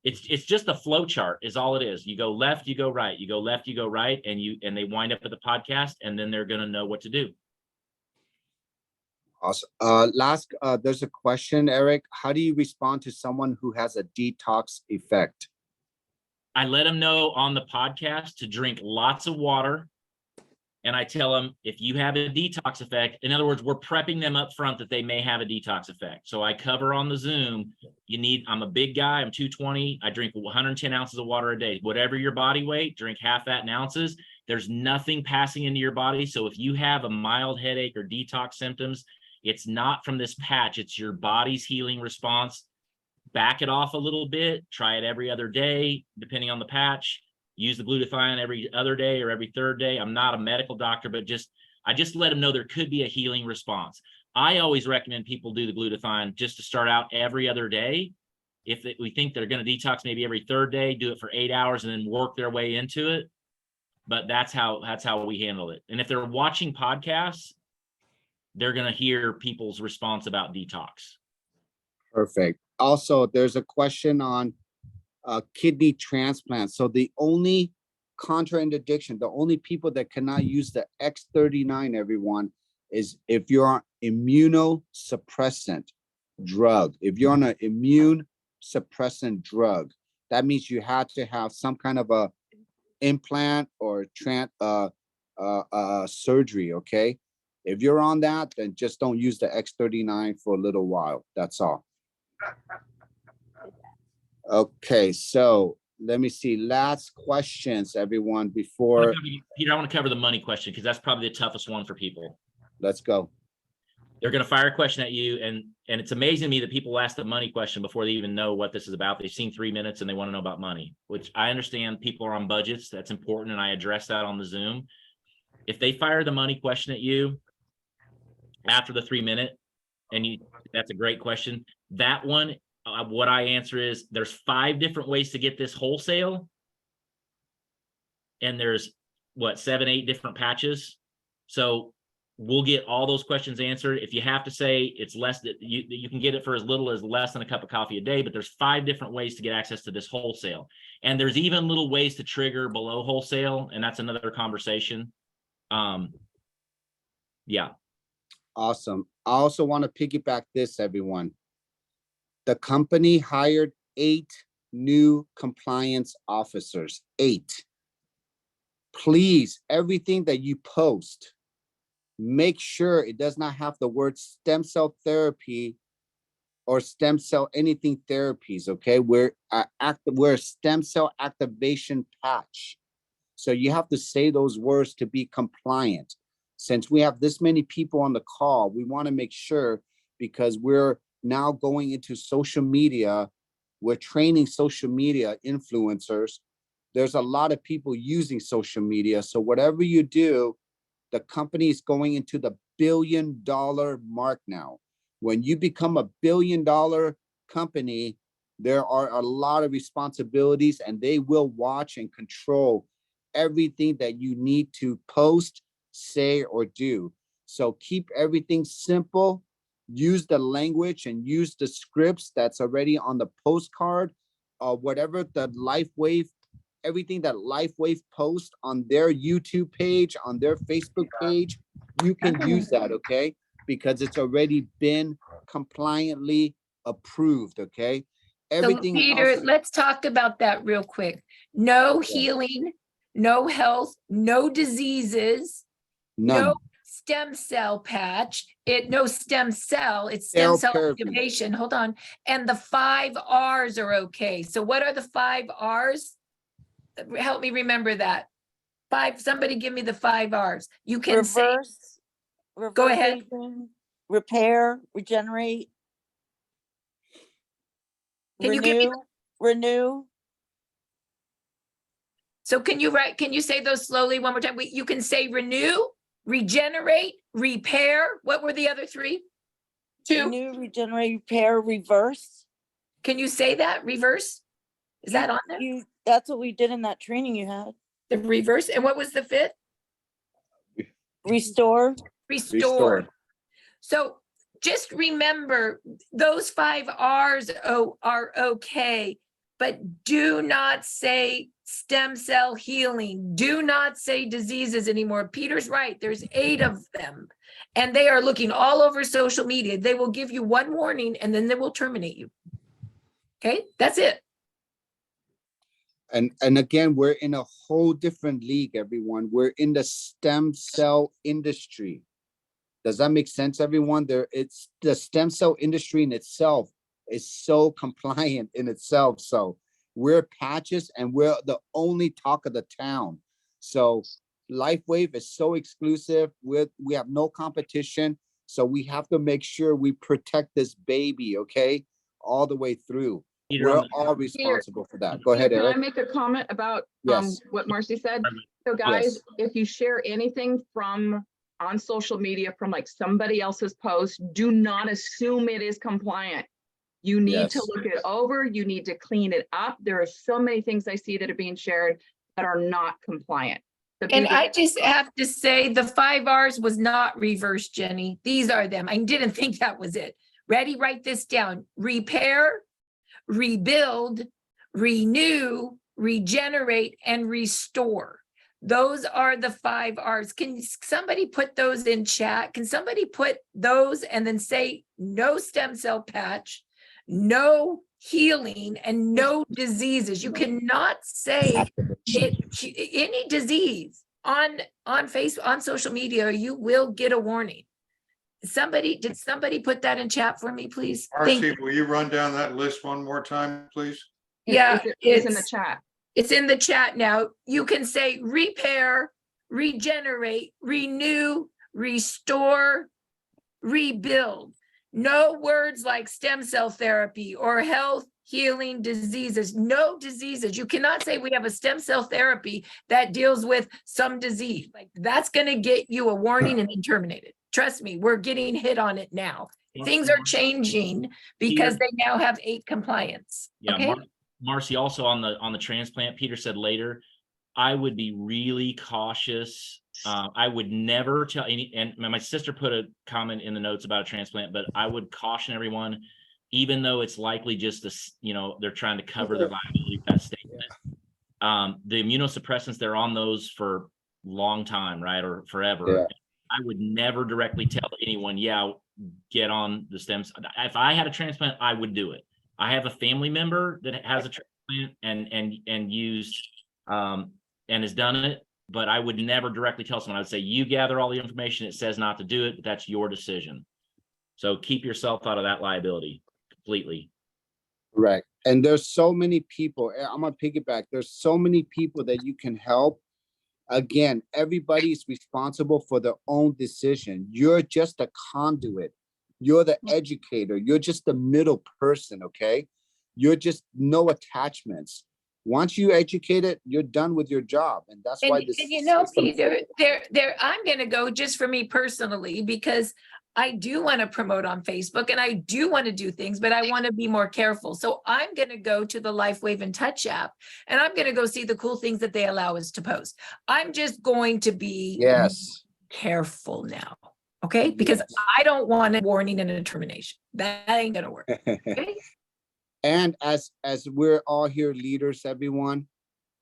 It's just a flow chart is all it is. You go left, you go right, you go left, you go right, and they wind up at the podcast, and then they're going to know what to do. Awesome. There's a question, Eric. How do you respond to someone who has a detox effect? I let them know on the podcast to drink lots of water And I tell them, if you have a detox effect, in other words, we're prepping them up front that they may have a detox effect. So I cover on the Zoom, I'm a big guy, I'm 220. I drink 110 ounces of water a day. Whatever your body weight, drink half that in ounces. There's nothing passing into your body. So if you have a mild headache or detox symptoms, it's not from this patch. It's your body's healing response. Back it off a little bit. Try it every other day, depending on the patch. Use the glutathione every other day or every third day. I'm not a medical doctor, but I just let them know there could be a healing response. I always recommend people do the glutathione just to start out every other day. If we think they're going to detox maybe every third day, do it for 8 hours and then work their way into it. But that's how we handle it. And if they're watching podcasts, they're going to hear people's response about detox. Perfect. Also, there's a question on kidney transplant. So the only contraindication, the only people that cannot use the X39, everyone, is if you're on immunosuppressant drug. If you're on an immune suppressant drug, that means you have to have some kind of a implant or surgery. Okay. If you're on that, then just don't use the X39 for a little while. That's all. Okay, so let me see. Last questions, everyone, before. Peter, I want to cover the money question because that's probably the toughest one for people. Let's go. They're going to fire a question at you, and it's amazing to me that people ask the money question before they even know what this is about. They've seen 3 minutes and they want to know about money, which I understand people are on budgets. That's important, and I address that on the Zoom. If they fire the money question at you after the 3 minute, that's a great question. That one, what I answer is there's 5 different ways to get this wholesale. And there's 7, 8 different patches. So we'll get all those questions answered. If you have to say it's less, that you can get it for as little as less than a cup of coffee a day, but there's 5 different ways to get access to this wholesale. And there's even little ways to trigger below wholesale. And that's another conversation. Yeah. Awesome. I also want to piggyback this, everyone. The company hired 8 new compliance officers. 8. Please, everything that you post, make sure it does not have the word stem cell therapy or stem cell anything therapies. Okay, we're a stem cell activation patch. So you have to say those words to be compliant. Since we have this many people on the call, we want to make sure, because we're now going into social media, we're training social media influencers. There's a lot of people using social media. So whatever you do, the company is going into the $1 billion mark now. When you become a $1 billion company, there are a lot of responsibilities, and they will watch and control everything that you need to post, say, or do. So keep everything simple. Use the language and use the scripts that's already on the postcard, whatever the Lifewave, everything that Lifewave posts on their YouTube page, on their Facebook page, you can use that, okay? Because it's already been compliantly approved, okay? Everything So Peter, else, let's talk about that real quick. No healing, no health, no diseases, none. no stem cell patch, no stem cell, it's stem cell Therapy. activation. Hold on. And the 5 R's are okay. So what are the 5 R's? Help me remember that. 5, somebody give me the 5 R's. You can say, go ahead. Repair, regenerate. Can you give me renew. So can you say those slowly one more time? You can say renew, regenerate, repair. What were the other 3? 2. Renew, regenerate, repair, reverse. Can you say that? Reverse? Is that on there? That's what we did in that training you had. The reverse. And what was the 5th? Restore. Restore. So just remember those 5 R's are okay, but do not say stem cell healing. Do not say diseases anymore. Peter's right. There's 8 of them, and they are looking all over social media. They will give you one warning and then they will terminate you. Okay, that's it. And again, we're in a whole different league, everyone. We're in the stem cell industry. Does that make sense, everyone? It's the stem cell industry in itself is so compliant in itself. So we're patches and we're the only talk of the town. So Lifewave is so exclusive. We have no competition. So we have to make sure we protect this baby, okay? All the way through. Peter, We're on the- all responsible for that. Go ahead, Can I Eric. make a comment about Yes. what Marci said? So guys, Yes. if you share anything from on social media from like somebody else's post, do not assume it is compliant. You need to Yes. look it over. You need to clean it up. There are so many things I see that are being shared that are not compliant. So And people- I just have to say the 5 Rs was not reversed, Jenny. These are them. I didn't think that was it. Ready? Write this down. Repair, rebuild, renew, regenerate, and restore. Those are the 5 Rs. Can somebody put those in chat? Can somebody put those and then say no stem cell patch, no healing, and no diseases? You cannot say any disease on Facebook, on social media, you will get a warning. Did somebody put that in chat for me, please? Thank you. Marci, will you run down that list one more time, please? Yeah, it's in the chat. it's in the chat now. You can say repair, regenerate, renew, restore, rebuild. No words like stem cell therapy or health, healing, diseases. No diseases. You cannot say we have a stem cell therapy that deals with some disease. Like that's going to get you a warning and then terminated. Trust me, we're getting hit on it now. Things are changing because they now have 8 compliance. Yeah, Okay. Marci, also on the transplant, Peter said later, I would be really cautious. I would never tell any, and my sister put a comment in the notes about a transplant, but I would caution everyone, even though it's likely just this, they're trying to cover their liability with that statement. The immunosuppressants, they're on those for long time, right? Or forever. Yeah. I would never directly tell anyone, yeah, get on the stems. If I had a transplant, I would do it. I have a family member that has a transplant and used and has done it, but I would never directly tell someone. I would say, you gather all the information. It says not to do it, but that's your decision. So keep yourself out of that liability completely. Right. And there's so many people. I'm gonna piggyback. There's so many people that you can help. Again, everybody's responsible for their own decision. You're just a conduit. You're the educator. You're just the middle person, okay? You're just no attachments. Once you educate it, you're done with your job. And that's why this system- Peter, I'm going to go just for me personally, because I do want to promote on Facebook and I do want to do things, but I want to be more careful. So I'm going to go to the Lifewave and Touch app and I'm going to go see the cool things that they allow us to post. I'm just going to be careful now. Okay. Because I don't want a warning and a termination. That ain't going to work. Okay? And as we're all here leaders, everyone,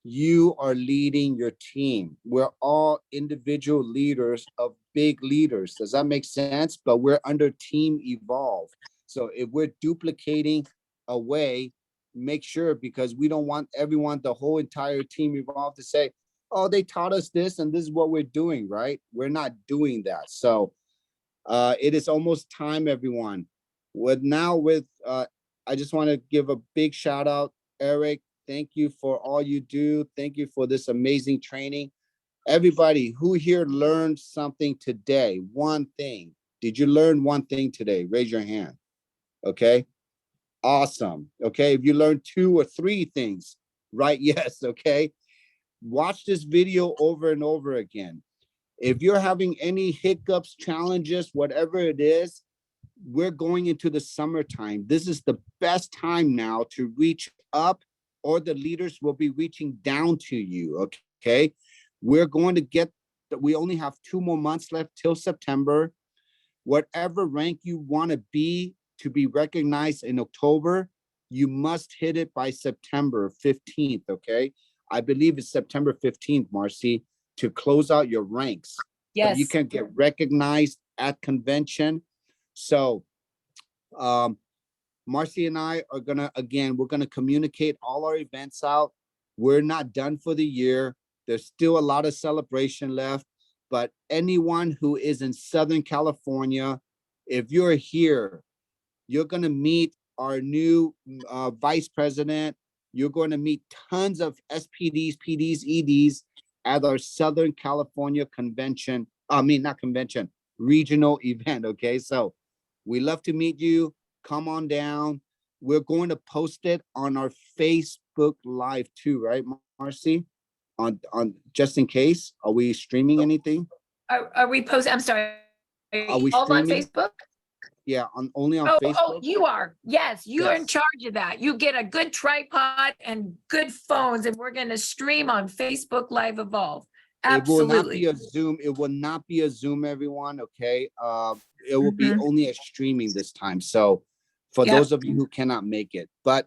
you are leading your team. We're all individual leaders of big leaders. Does that make sense? But we're under Team Evolve. So if we're duplicating away, make sure, because we don't want everyone, the whole entire Team Evolve to say, oh, they taught us this and this is what we're doing, right? We're not doing that. So it is almost time, everyone. I just want to give a big shout out, Eric. Thank you for all you do. Thank you for this amazing training. Everybody who here learned something today, one thing. Did you learn one thing today? Raise your hand. Okay. Awesome. Okay. If you learned 2 or 3 things, right? Yes. Okay. Watch this video over and over again. If you're having any hiccups, challenges, whatever it is, we're going into the summertime. This is the best time now to reach up, or the leaders will be reaching down to you. Okay. We're going to get that. We only have 2 more months left till September. Whatever rank you want to be recognized in October, you must hit it by September 15th. Okay. I believe it's September 15th, Marci, to close out your ranks. Yes. You can get recognized at convention. So Marci and I are we're gonna communicate all our events out. We're not done for the year. There's still a lot of celebration left, but anyone who is in Southern California, if you're here, you're going to meet our new vice president. You're going to meet tons of SPDs, PDs, EDs at our Southern California convention. I mean, not convention, regional event. Okay. So we love to meet you. Come on down. We're going to post it on our Facebook Live too, right, Marci? On just in case. Are we streaming anything? Are we posting? I'm sorry. Are we All on streaming? Facebook? Yeah, only on Oh, Facebook. you are. Yes, you're in Yes. charge of that. You get a good tripod and good phones, and we're going to stream on Facebook Live Evolve. It will not be Absolutely. a Zoom. It will not be a Zoom, everyone. Okay. It will be only a streaming this time. So for Yep. those of you who cannot make it, but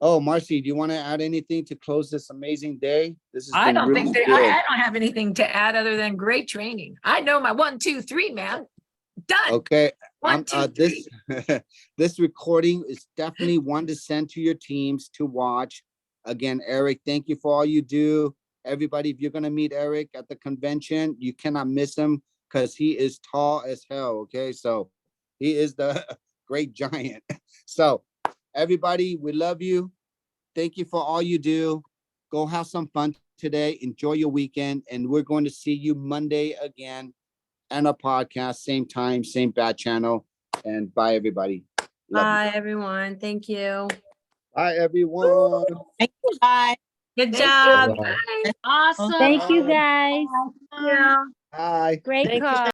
oh, Marci, do you want to add anything to close this amazing day? This has I been don't really think that good. I don't have anything to add other than great training. I know my 1, 2, 3, man. Done. Okay. 1, 2, 3. This this recording is definitely one to send to your teams to watch. Again, Eric, thank you for all you do. Everybody, if you're gonna meet Eric at the convention, you cannot miss him because he is tall as hell. Okay, so he is the great giant. So everybody, we love you. Thank you for all you do. Go have some fun today. Enjoy your weekend, and we're going to see you Monday again. And a podcast, same time, same bat channel. And bye, everybody. Love Bye, everyone. Thank you. you. Bye, everyone. Thank you, bye. Good Thank job. you. Bye. Awesome. Thank you, guys. Yeah. Bye. Great Thank you, call.